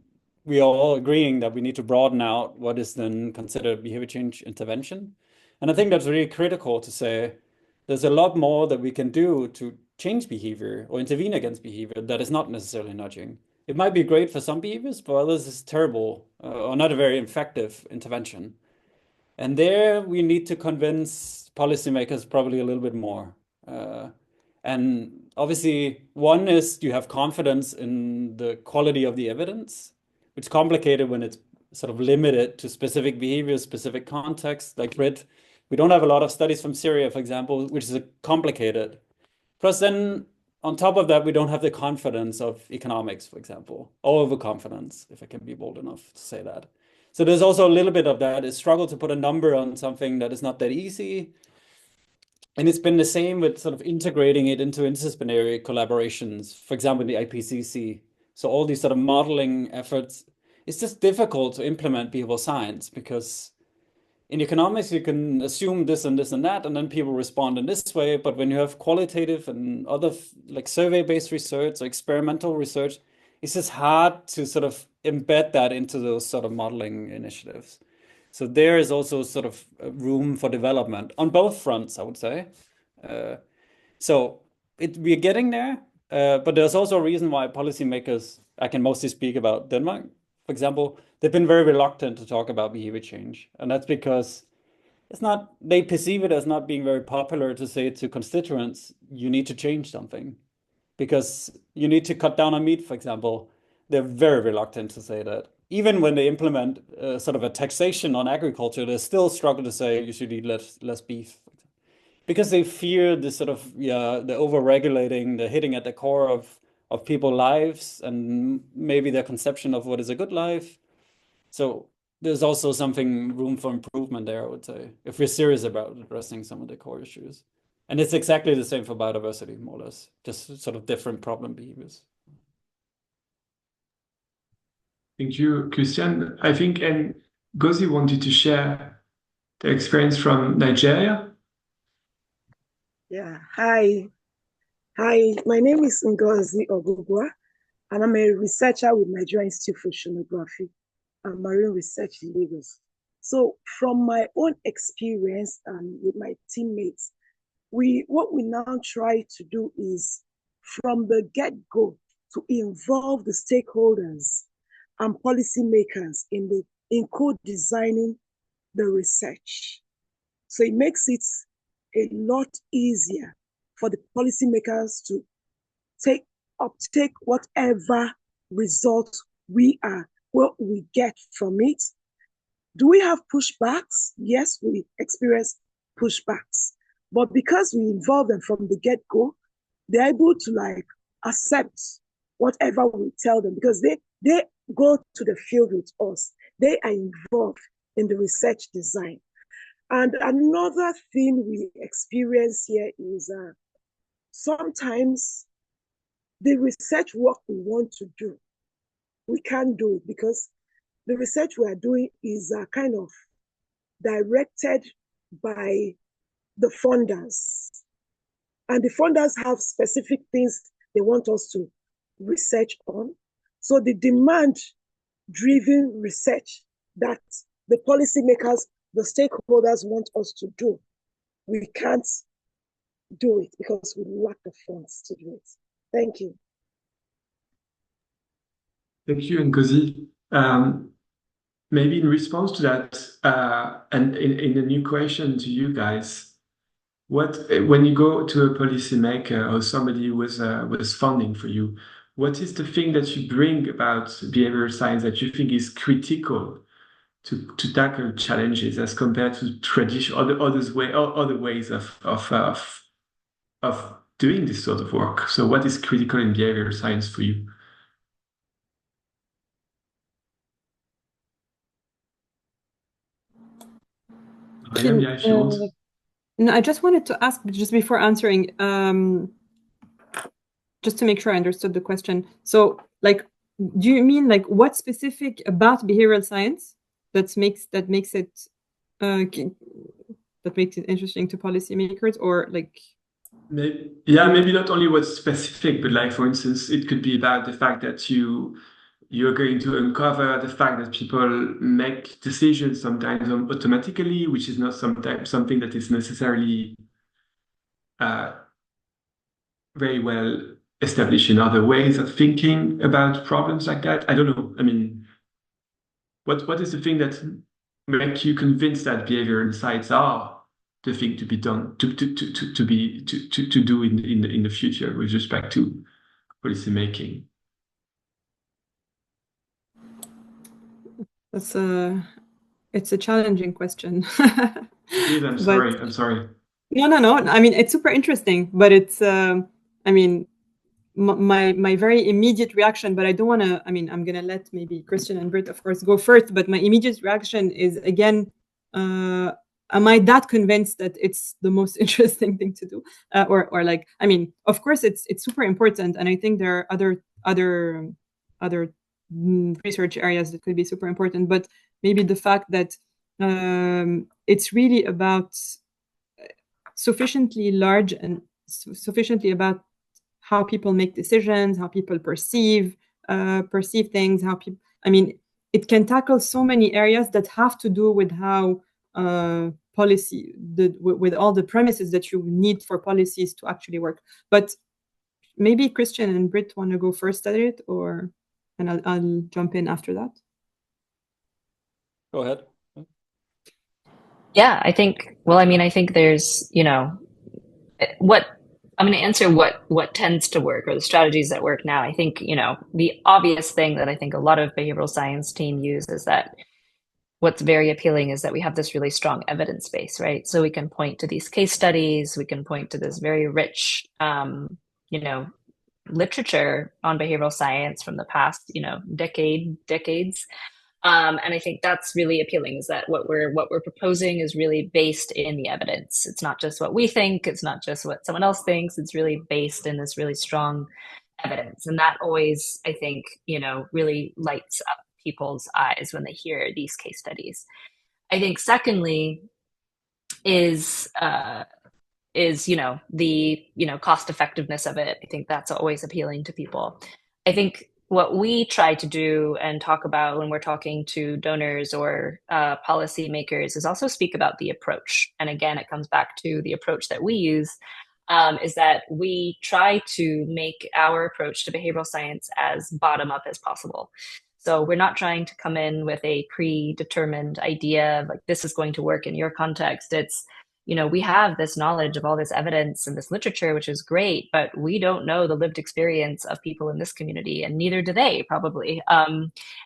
we are all agreeing that we need to broaden out what is then considered behavior change intervention. And I think that's really critical to say there's a lot more that we can do to change behavior or intervene against behavior that is not necessarily nudging. It might be great for some behaviors, for others it's terrible or not a very effective intervention. And there we need to convince policymakers probably a little bit more. And obviously, one is you have confidence in the quality of the evidence, which is complicated when it's sort of limited to specific behaviors, specific contexts, like Britt. We don't have a lot of studies from Syria, for example, which is complicated. Plus then, on top of that, we don't have the confidence of economics, for example, or overconfidence, if I can be bold enough to say that. So there's also a little bit of that, a struggle to put a number on something that is not that easy. And it's been the same with sort of integrating it into interdisciplinary collaborations, for example, the IPCC. So all these sort of modeling efforts, it's just difficult to implement behavioral science because in economics, you can assume this and this and that, and then people respond in this way. But when you have qualitative and other like survey-based research or experimental research, it's just hard to sort of embed that into those sort of modeling initiatives. So there is also sort of room for development on both fronts, I would say. So we're getting there, but there's also a reason why policymakers, I can mostly speak about Denmark, for example, they've been very reluctant to talk about behavior change. And that's because they perceive it as not being very popular to say to constituents, you need to change something because you need to cut down on meat, for example. They're very reluctant to say that. Even when they implement sort of a taxation on agriculture, they still struggle to say you should eat less beef. Because they fear the sort of, the over-regulating, the hitting at the core of people's lives and maybe their conception of what is a good life. So there's also room for improvement there, I would say, if we're serious about addressing some of the core issues. And it's exactly the same for biodiversity, more or less, just sort of different problem behaviors. Thank you, Kristian. I think, and Gozi wanted to share the experience from Nigeria. Yeah. Hi. Hi. My name is Ngozi Ogugwa, and I'm a researcher with Nigerian Institute for Oceanography and Marine Research in Lagos. So, from my own experience and with my teammates, what we now try to do is from the get-go to involve the stakeholders and policymakers in co-designing the research. So it makes it a lot easier for the policymakers to take whatever result what we get from it. Do we have pushbacks? Yes, we experience pushbacks. But because we involve them from the get-go, they're able to accept whatever we tell them because they go to the field with us. They are involved in the research design. And another thing we experience here is sometimes the research work we want to do, we can't do it because the research we are doing is kind of directed by the funders. And the funders have specific things they want us to research on. So the demand-driven research that the policymakers, the stakeholders want us to do, we can't do it because we lack the funds to do it. Thank you. Thank you, Ngozi. Maybe in response to that, and in a new question to you guys, when you go to a policymaker or somebody who was funding for you, what is the thing that you bring about behavioral science that you think is critical to tackle challenges as compared to traditional other ways of doing this sort of work? So what is critical in behavioral science for you? Mariam, yeah, if you want. No, I just wanted to ask, just before answering, just to make sure I understood the question. So, like, do you mean like what specific about behavioral science that makes it interesting to policymakers, or like? Maybe not only what's specific, but like for instance, it could be about the fact that you're going to uncover the fact that people make decisions sometimes automatically, which is not sometimes something that is necessarily very well established in other ways of thinking about problems like that. I don't know. I mean, what is the thing that make you convinced that behavioral insights are the thing to be done to do in the future with respect to policy making? It's a challenging question. Please, I'm sorry. No. I mean, it's super interesting, but it's I mean, my very immediate reaction, but I don't want to, I mean, I'm going to let maybe Kristian and Britt, of course, go first, but my immediate reaction is, again, am I that convinced that it's the most interesting thing to do? Or like, I mean, of course, it's super important. And I think there are other research areas that could be super important, but maybe the fact that it's really about sufficiently large and sufficiently about how people make decisions, how people perceive things, how people, I mean, it can tackle so many areas that have to do with how policy, with all the premises that you need for policies to actually work. But maybe Kristian and Britt want to go first at it, and I'll jump in after that. Go ahead. Yeah, I think there's, I'm going to answer what tends to work or the strategies that work now. I think, the obvious thing that I think a lot of behavioral science team use is that what's very appealing is that we have this really strong evidence base, right? So we can point to these case studies, we can point to this very rich, literature on behavioral science from the past, decades. And I think that's really appealing, is that what we're proposing is really based in the evidence. It's not just what we think, it's not just what someone else thinks, it's really based in this really strong evidence. And that always, I think, really lights up people's eyes when they hear these case studies. I think secondly is is, the, cost effectiveness of it. I think that's always appealing to people. I think what we try to do and talk about when we're talking to donors or policymakers is also speak about the approach. And again, it comes back to the approach that we use, is that we try to make our approach to behavioral science as bottom up as possible. So we're not trying to come in with a predetermined idea of like, this is going to work in your context. It's, we have this knowledge of all this evidence and this literature, which is great, but we don't know the lived experience of people in this community, and neither do they probably.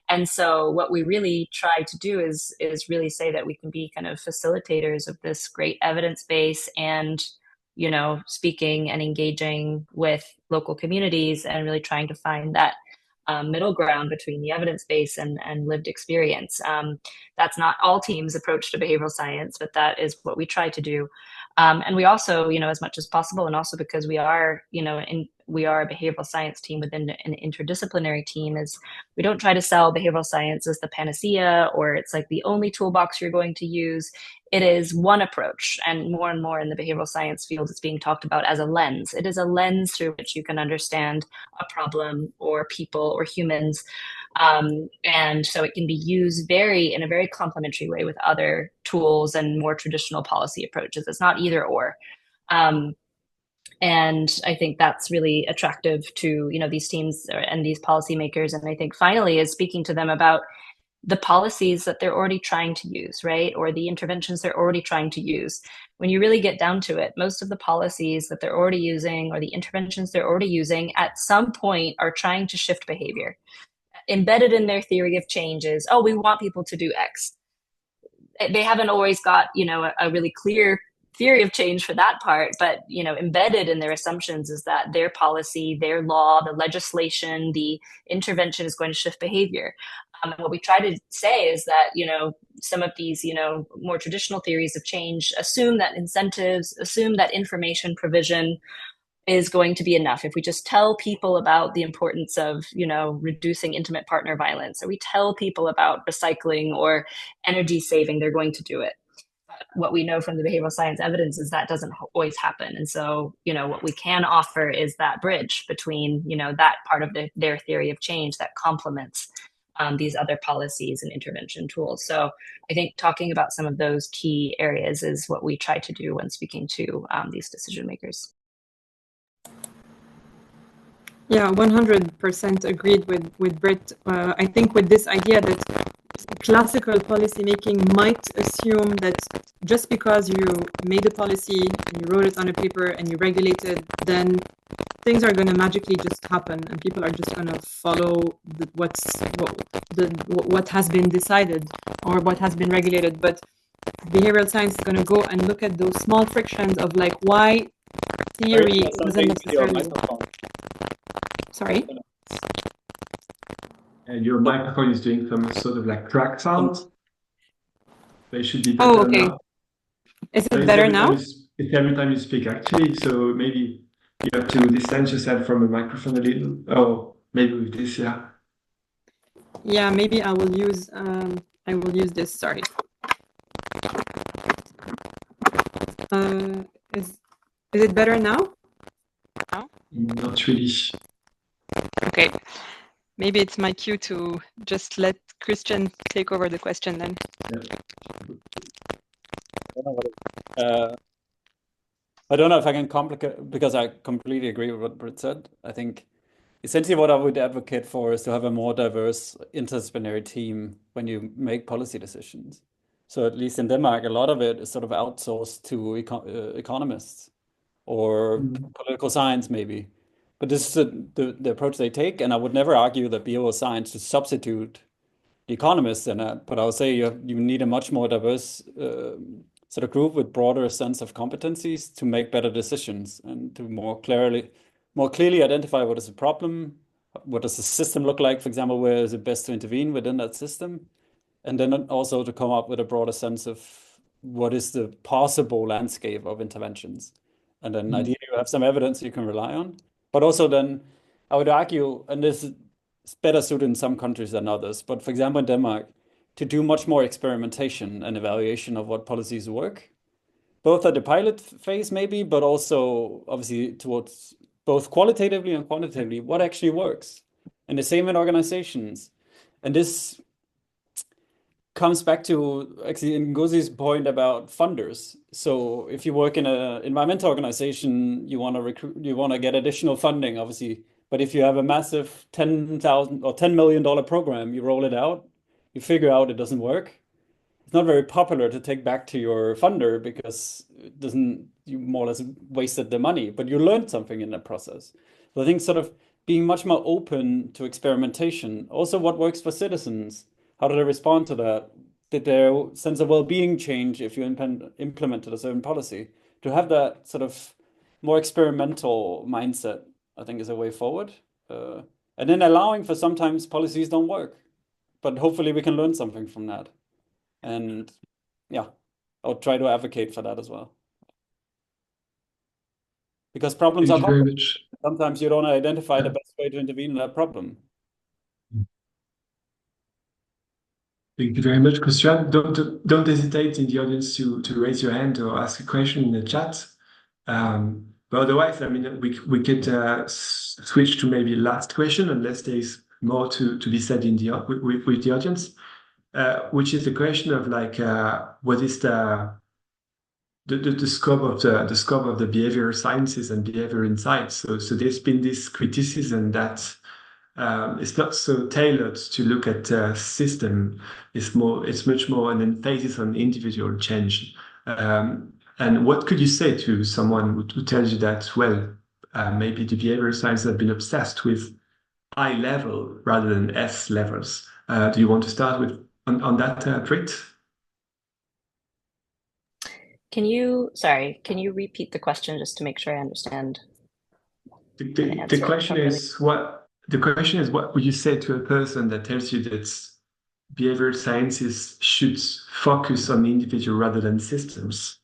And so what we really try to do is really say that we can be kind of facilitators of this great evidence base and, speaking and engaging with local communities and really trying to find that middle ground between the evidence base and lived experience. That's not all teams' approach to behavioral science, but that is what we try to do. And we also, as much as possible, and also because we are, we are a behavioral science team within an interdisciplinary team, is we don't try to sell behavioral science as the panacea or it's like the only toolbox you're going to use. It is one approach, and more in the behavioral science field, it's being talked about as a lens. It is a lens through which you can understand a problem or people or humans. And so it can be used in a very complementary way with other tools and more traditional policy approaches. It's not either or. And I think that's really attractive to, these teams and these policymakers. And I think finally is speaking to them about the policies that they're already trying to use, right? Or the interventions they're already trying to use. When you really get down to it, most of the policies that they're already using or the interventions they're already using at some point are trying to shift behavior. Embedded in their theory of change is, oh, we want people to do X. They haven't always got, a really clear theory of change for that part, but, embedded in their assumptions is that their policy, their law, the legislation, the intervention is going to shift behavior. And what we try to say is that, some of these, more traditional theories of change assume that incentives, assume that information provision is going to be enough. If we just tell people about the importance of, reducing intimate partner violence, or we tell people about recycling or energy saving, they're going to do it. But what we know from the behavioral science evidence is that doesn't always happen. And so, what we can offer is that bridge between, that part of their theory of change that complements these other policies and intervention tools. So I think talking about some of those key areas is what we try to do when speaking to these decision makers. Yeah, 100% agreed with Britt. I think with this idea that classical policymaking might assume that just because you made a policy and you wrote it on a paper and you regulate it, then things are going to magically just happen and people are just going to follow what has been decided or what has been regulated. But behavioral science is going to go and look at those small frictions of like why theory doesn't necessarily. Sorry? And your microphone is doing some sort of like crack sound. They should be better. Oh, okay. Now. Is it better now? It's every time you speak, actually. So maybe you have to distance yourself from the microphone a little. Oh, maybe with this, yeah. Yeah, maybe I will use this. Sorry. Is it better now? Not really. Okay. Maybe it's my cue to just let Kristian take over the question then. I don't know if I can complicate, because I completely agree with what Britt said. I think essentially what I would advocate for is to have a more diverse interdisciplinary team when you make policy decisions. So at least in Denmark, a lot of it is sort of outsourced to economists or political science maybe. But this is the approach they take, and I would never argue that behavioral science should substitute the economists in it. But I would say you need a much more diverse sort of group with broader sense of competencies to make better decisions and to more clearly identify what is the problem, what does the system look like, for example, where is it best to intervene within that system, and then also to come up with a broader sense of what is the possible landscape of interventions. And then ideally you have some evidence you can rely on. But also then I would argue, and this is better suited in some countries than others, but for example, in Denmark, to do much more experimentation and evaluation of what policies work. both at the pilot phase maybe, but also obviously towards both qualitatively and quantitatively, what actually works. And the same in organizations. And this comes back to actually Ngozi's point about funders. So if you work in an environmental organization, you want to recruit, you want to get additional funding, obviously. But if you have a massive $10,000 or $10 million program, you roll it out, you figure out it doesn't work. It's not very popular to take back to your funder because it doesn't, you more or less wasted the money, but you learned something in that process. So I think sort of being much more open to experimentation. Also, what works for citizens? How do they respond to that? Did their sense of well-being change if you implemented a certain policy? To have that sort of more experimental mindset, I think, is a way forward. And then allowing for sometimes policies don't work, but hopefully we can learn something from that. And yeah, I'll try to advocate for that as well. Because problems Thank are you very complex. much. Sometimes you don't identify the best way to intervene in that problem. Thank you very much, Kristian. Don't hesitate in the audience to raise your hand or ask a question in the chat. But otherwise, I mean, we could switch to maybe last question, unless there is more to be said in the with the audience, which is the question of like, what is the scope of the behavioral sciences and behavior insights? So there's been this criticism that it's not so tailored to look at system. It's much more an emphasis on individual change. And what could you say to someone who tells you that, well, maybe the behavioral science have been obsessed with I level rather than S levels? Do you want to start with on that, Britt? Can you repeat the question just to make sure I understand? The question is what would you say to a person that tells you that behavioral sciences should focus on the individual rather than systems,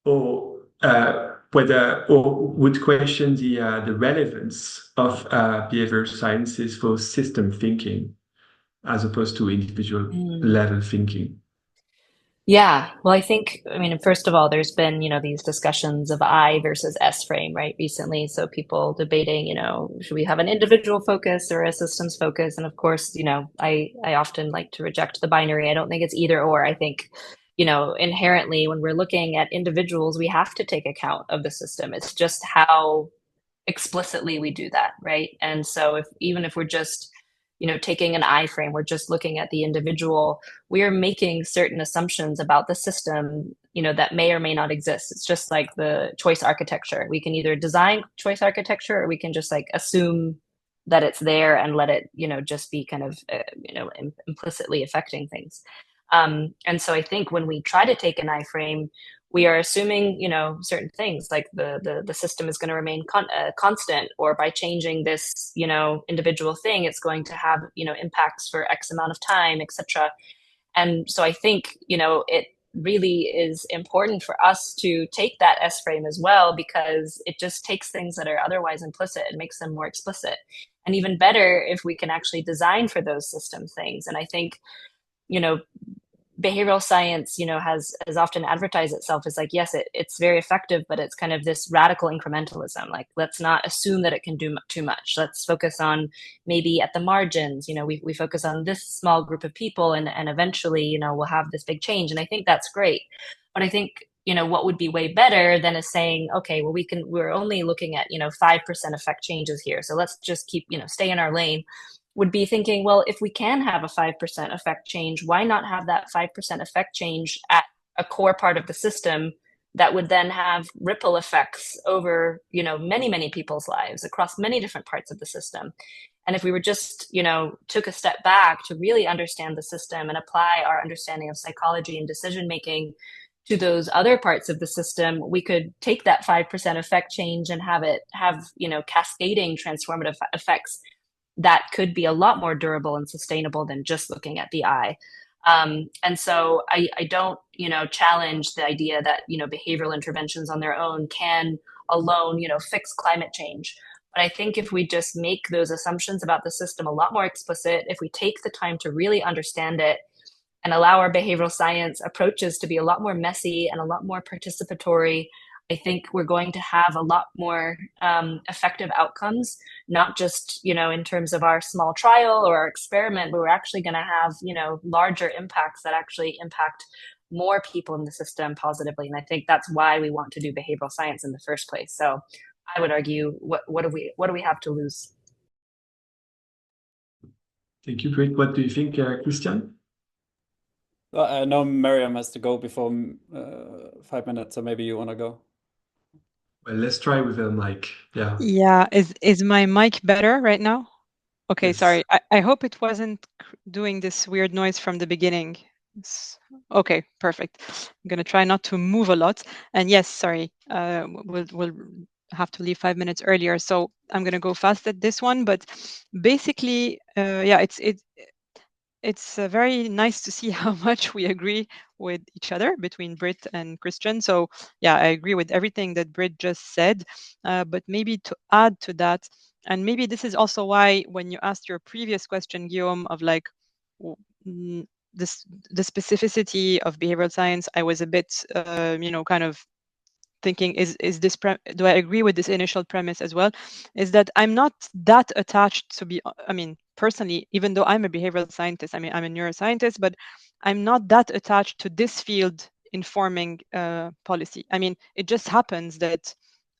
or would question the relevance of behavioral sciences for system thinking as opposed to individual level thinking? Yeah, well, I mean, first of all, there's been, these discussions of I versus S frame, right, recently. So people debating, should we have an individual focus or a systems focus? And of course, I often like to reject the binary. I don't think it's either or. I think, inherently, when we're looking at individuals, we have to take account of the system. It's just how explicitly we do that, right? And so even if we're just taking an I frame, we're just looking at the individual, we are making certain assumptions about the system, that may or may not exist. It's just like the choice architecture. We can either design choice architecture, or we can just like assume that it's there and let it, just be kind of, implicitly affecting things. And so I think when we try to take an I frame, we are assuming, certain things like the system is going to remain constant, or by changing this, individual thing, it's going to have, impacts for X amount of time, etc. And so I think, it really is important for us to take that S frame as well, because it just takes things that are otherwise implicit and makes them more explicit. And even better if we can actually design for those system things. And I think, behavioral science, has often advertised itself as like, yes, it's very effective, but it's kind of this radical incrementalism. Like, let's not assume that it can do too much. Let's focus on maybe at the margins, we focus on this small group of people, and eventually, we'll have this big change. And I think that's great. But I think, what would be way better than is saying, okay, well, we're only looking at, 5% effect changes here. So let's just keep, stay in our lane. Would be thinking, well, if we can have a 5% effect change, why not have that 5% effect change at a core part of the system that would then have ripple effects over, many, many people's lives across many different parts of the system? And if we were just, took a step back to really understand the system and apply our understanding of psychology and decision-making to those other parts of the system, we could take that 5% effect change and have it have, cascading transformative effects that could be a lot more durable and sustainable than just looking at the I. And so I don't, challenge the idea that, behavioral interventions on their own can alone, fix climate change. But I think if we just make those assumptions about the system a lot more explicit, if we take the time to really understand it, and allow our behavioral science approaches to be a lot more messy and a lot more participatory, I think we're going to have a lot more effective outcomes, not just, in terms of our small trial or our experiment, but we're actually going to have, larger impacts that actually impact more people in the system positively. And I think that's why we want to do behavioral science in the first place. So I would argue, what do we have to lose? Thank you, Britt. What do you think, Kristian? Well, I know Mariam has to go before 5 minutes, so maybe you want to go. Well, let's try with a mic. Yeah. Yeah, is my mic better right now? Okay, Yes. sorry. I hope it wasn't doing this weird noise from the beginning. Okay, perfect. I'm gonna try not to move a lot. And yes, sorry, we'll have to leave 5 minutes earlier, so I'm gonna go fast at this one. But basically, yeah, it's very nice to see how much we agree with each other between Britt and Kristian. So yeah, I agree with everything that Britt just said. But maybe to add to that, and maybe this is also why when you asked your previous question, Guillaume, of like the specificity of behavioral science, I was a bit, kind of thinking, is this do I agree with this initial premise as well? Is that I'm not that attached to be, I mean, personally, even though I'm a behavioral scientist, I mean, I'm a neuroscientist, but I'm not that attached to this field informing policy. I mean, it just happens that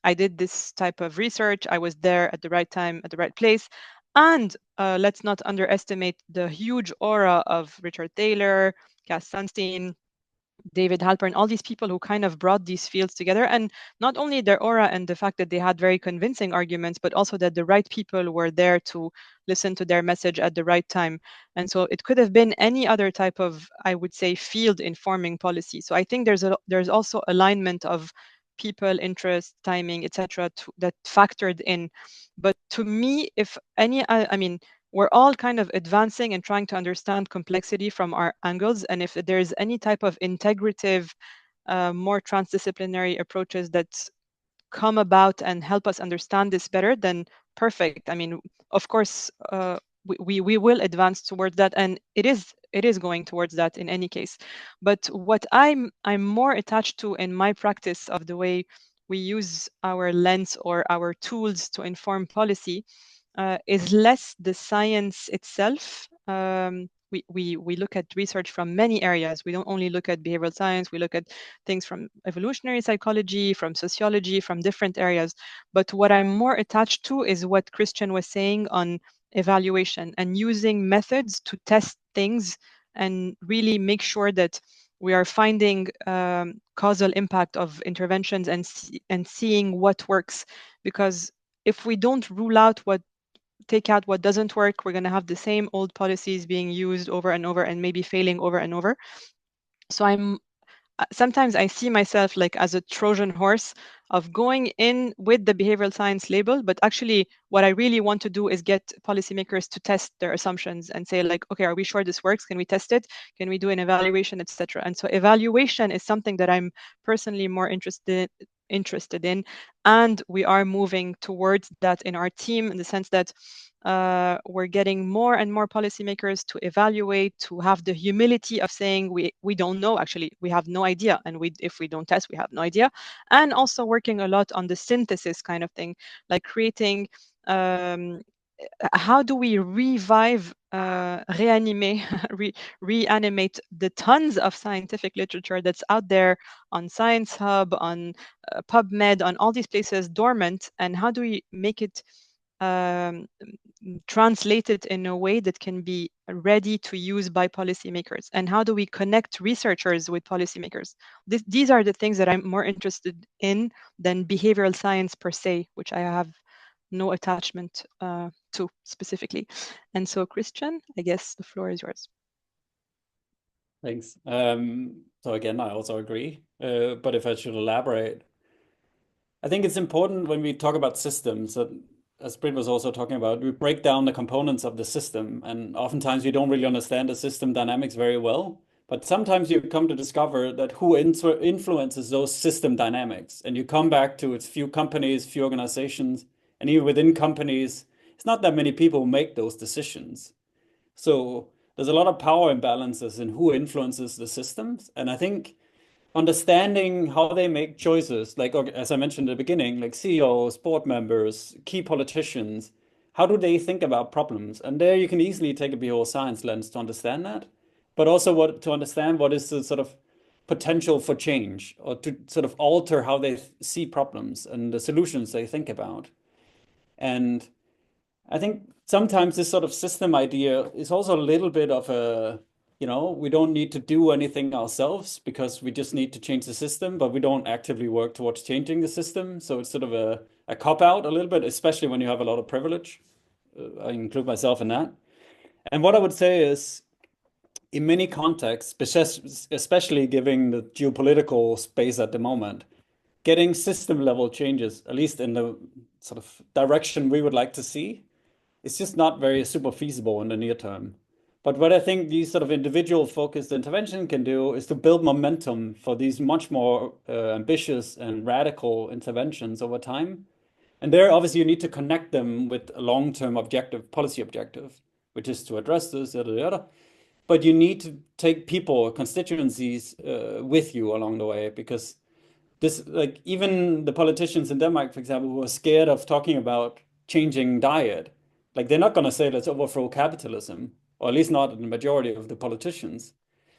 I did this type of research. I was there at the right time, at the right place. And let's not underestimate the huge aura of Richard Thaler, Cass Sunstein, David Halpern, all these people who kind of brought these fields together, and not only their aura and the fact that they had very convincing arguments, but also that the right people were there to listen to their message at the right time. And so it could have been any other type of, I would say, field informing policy. So I think there's also alignment of people, interest, timing, etc., that factored in. But to me, if any, I mean, we're all kind of advancing and trying to understand complexity from our angles. And if there's any type of integrative, more transdisciplinary approaches that come about and help us understand this better, then perfect. I mean, of course, we will advance towards that, and it is going towards that in any case. But what I'm more attached to in my practice of the way we use our lens or our tools to inform policy is less the science itself. We look at research from many areas. We don't only look at behavioral science, we look at things from evolutionary psychology, from sociology, from different areas. But what I'm more attached to is what Kristian was saying on evaluation and using methods to test things and really make sure that we are finding causal impact of interventions and seeing what works. Because if we don't rule out take out what doesn't work, we're going to have the same old policies being used over and over and maybe failing over and over. So sometimes I see myself like as a Trojan horse of going in with the behavioral science label, but actually what I really want to do is get policymakers to test their assumptions and say like, okay, are we sure this works? Can we test it? Can we do an evaluation, etc.? And so evaluation is something that I'm personally more interested in, and we are moving towards that in our team, in the sense that we're getting more and more policymakers to evaluate, to have the humility of saying we don't know, actually we have no idea, and if we don't test, we have no idea. And also working a lot on the synthesis kind of thing, like creating how do we revive, reanimate the tons of scientific literature that's out there on Science Hub, on PubMed, on all these places dormant, and how do we make it translated in a way that can be ready to use by policymakers? And how do we connect researchers with policymakers? These are the things that I'm more interested in than behavioral science per se, which I have no attachment to specifically. And so, Kristian, I guess the floor is yours. Thanks. So again, I also agree, but if I should elaborate, I think it's important when we talk about systems that, as Britt was also talking about, we break down the components of the system, and oftentimes we don't really understand the system dynamics very well. But sometimes you come to discover that who influences those system dynamics, and you come back to it's few companies, few organizations, and even within companies, it's not that many people who make those decisions. So there's a lot of power imbalances in who influences the systems. And I think understanding how they make choices, like as I mentioned at the beginning, like CEOs, board members, key politicians, how do they think about problems? And there you can easily take a behavioral science lens to understand that, but also to understand what is the sort of potential for change, or to sort of alter how they see problems and the solutions they think about. And I think sometimes this sort of system idea is also a little bit of a, we don't need to do anything ourselves because we just need to change the system, but we don't actively work towards changing the system. So it's sort of a cop-out a little bit, especially when you have a lot of privilege. I include myself in that. And what I would say is, in many contexts, especially given the geopolitical space at the moment, getting system level changes, at least in the sort of direction we would like to see, it's just not very super feasible in the near term. But what I think these sort of individual focused intervention can do is to build momentum for these much more ambitious and radical interventions over time. And there, obviously, you need to connect them with a long-term objective, policy objective, which is to address this, yada, yada. But you need to take people, constituencies with you along the way, because this, like, even the politicians in Denmark, for example, who are scared of talking about changing diet, like, they're not going to say let's overthrow capitalism, or at least not in the majority of the politicians.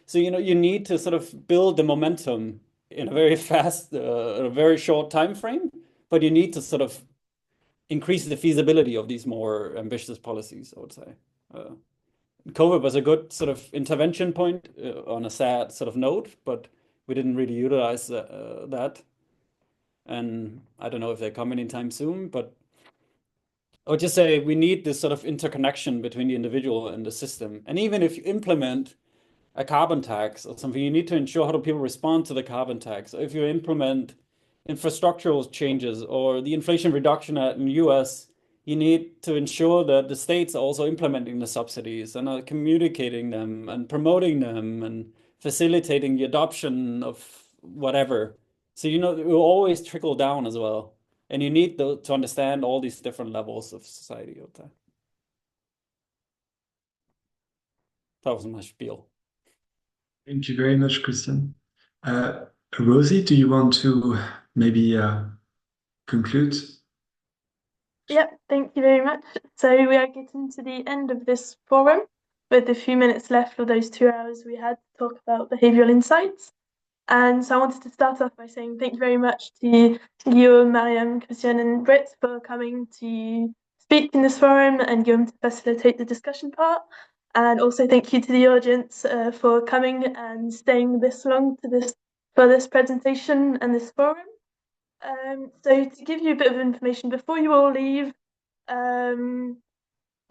So, you need to sort of build the momentum in a very fast, a very short time frame, but you need to sort of increase the feasibility of these more ambitious policies, I would say. COVID was a good sort of intervention point on a sad sort of note, but we didn't really utilize that. And I don't know if they come anytime soon, but I would just say we need this sort of interconnection between the individual and the system. And even if you implement a carbon tax or something, you need to ensure how do people respond to the carbon tax. Or if you implement infrastructural changes or the Inflation Reduction Act in the US, you need to ensure that the states are also implementing the subsidies and are communicating them and promoting them and facilitating the adoption of whatever. So, it will always trickle down as well. And you need to understand all these different levels of society out there. That was my spiel. Thank you very much, Kristian. Rosie, do you want to maybe conclude? Yep, thank you very much. So we are getting to the end of this forum with a few minutes left for those 2 hours we had to talk about behavioural insights. And so I wanted to start off by saying thank you very much to Guillaume, Mariam, Kristian and Britt for coming to speak in this forum and Guillaume to facilitate the discussion part. And also thank you to the audience for coming and staying this long for this presentation and this forum. So to give you a bit of information before you all leave,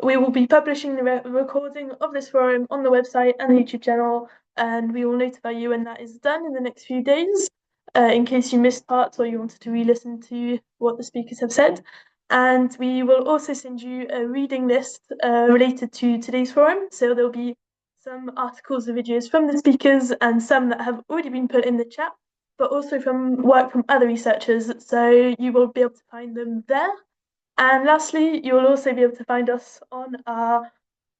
we will be publishing the recording of this forum on the website and the YouTube channel, and we will notify you when that is done in the next few days, in case you missed parts or you wanted to re-listen to what the speakers have said. And we will also send you a reading list related to today's forum. So there'll be some articles and videos from the speakers and some that have already been put in the chat, but also from work from other researchers. So you will be able to find them there. And lastly, you will also be able to find us on our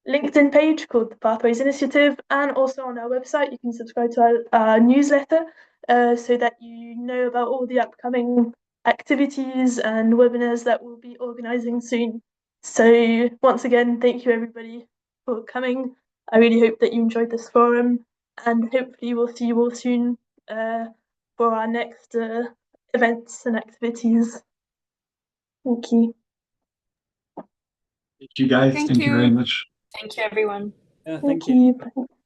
LinkedIn page called the Pathways Initiative, and also on our website. You can subscribe to our newsletter so that you know about all the upcoming activities and webinars that we'll be organising soon. So once again, thank you everybody for coming. I really hope that you enjoyed this forum, and hopefully we'll see you all soon for our next events and activities. Thank you. Thank you, guys. Thank Thank you you. very much. Thank you, everyone. Yeah, Thank you. Bye.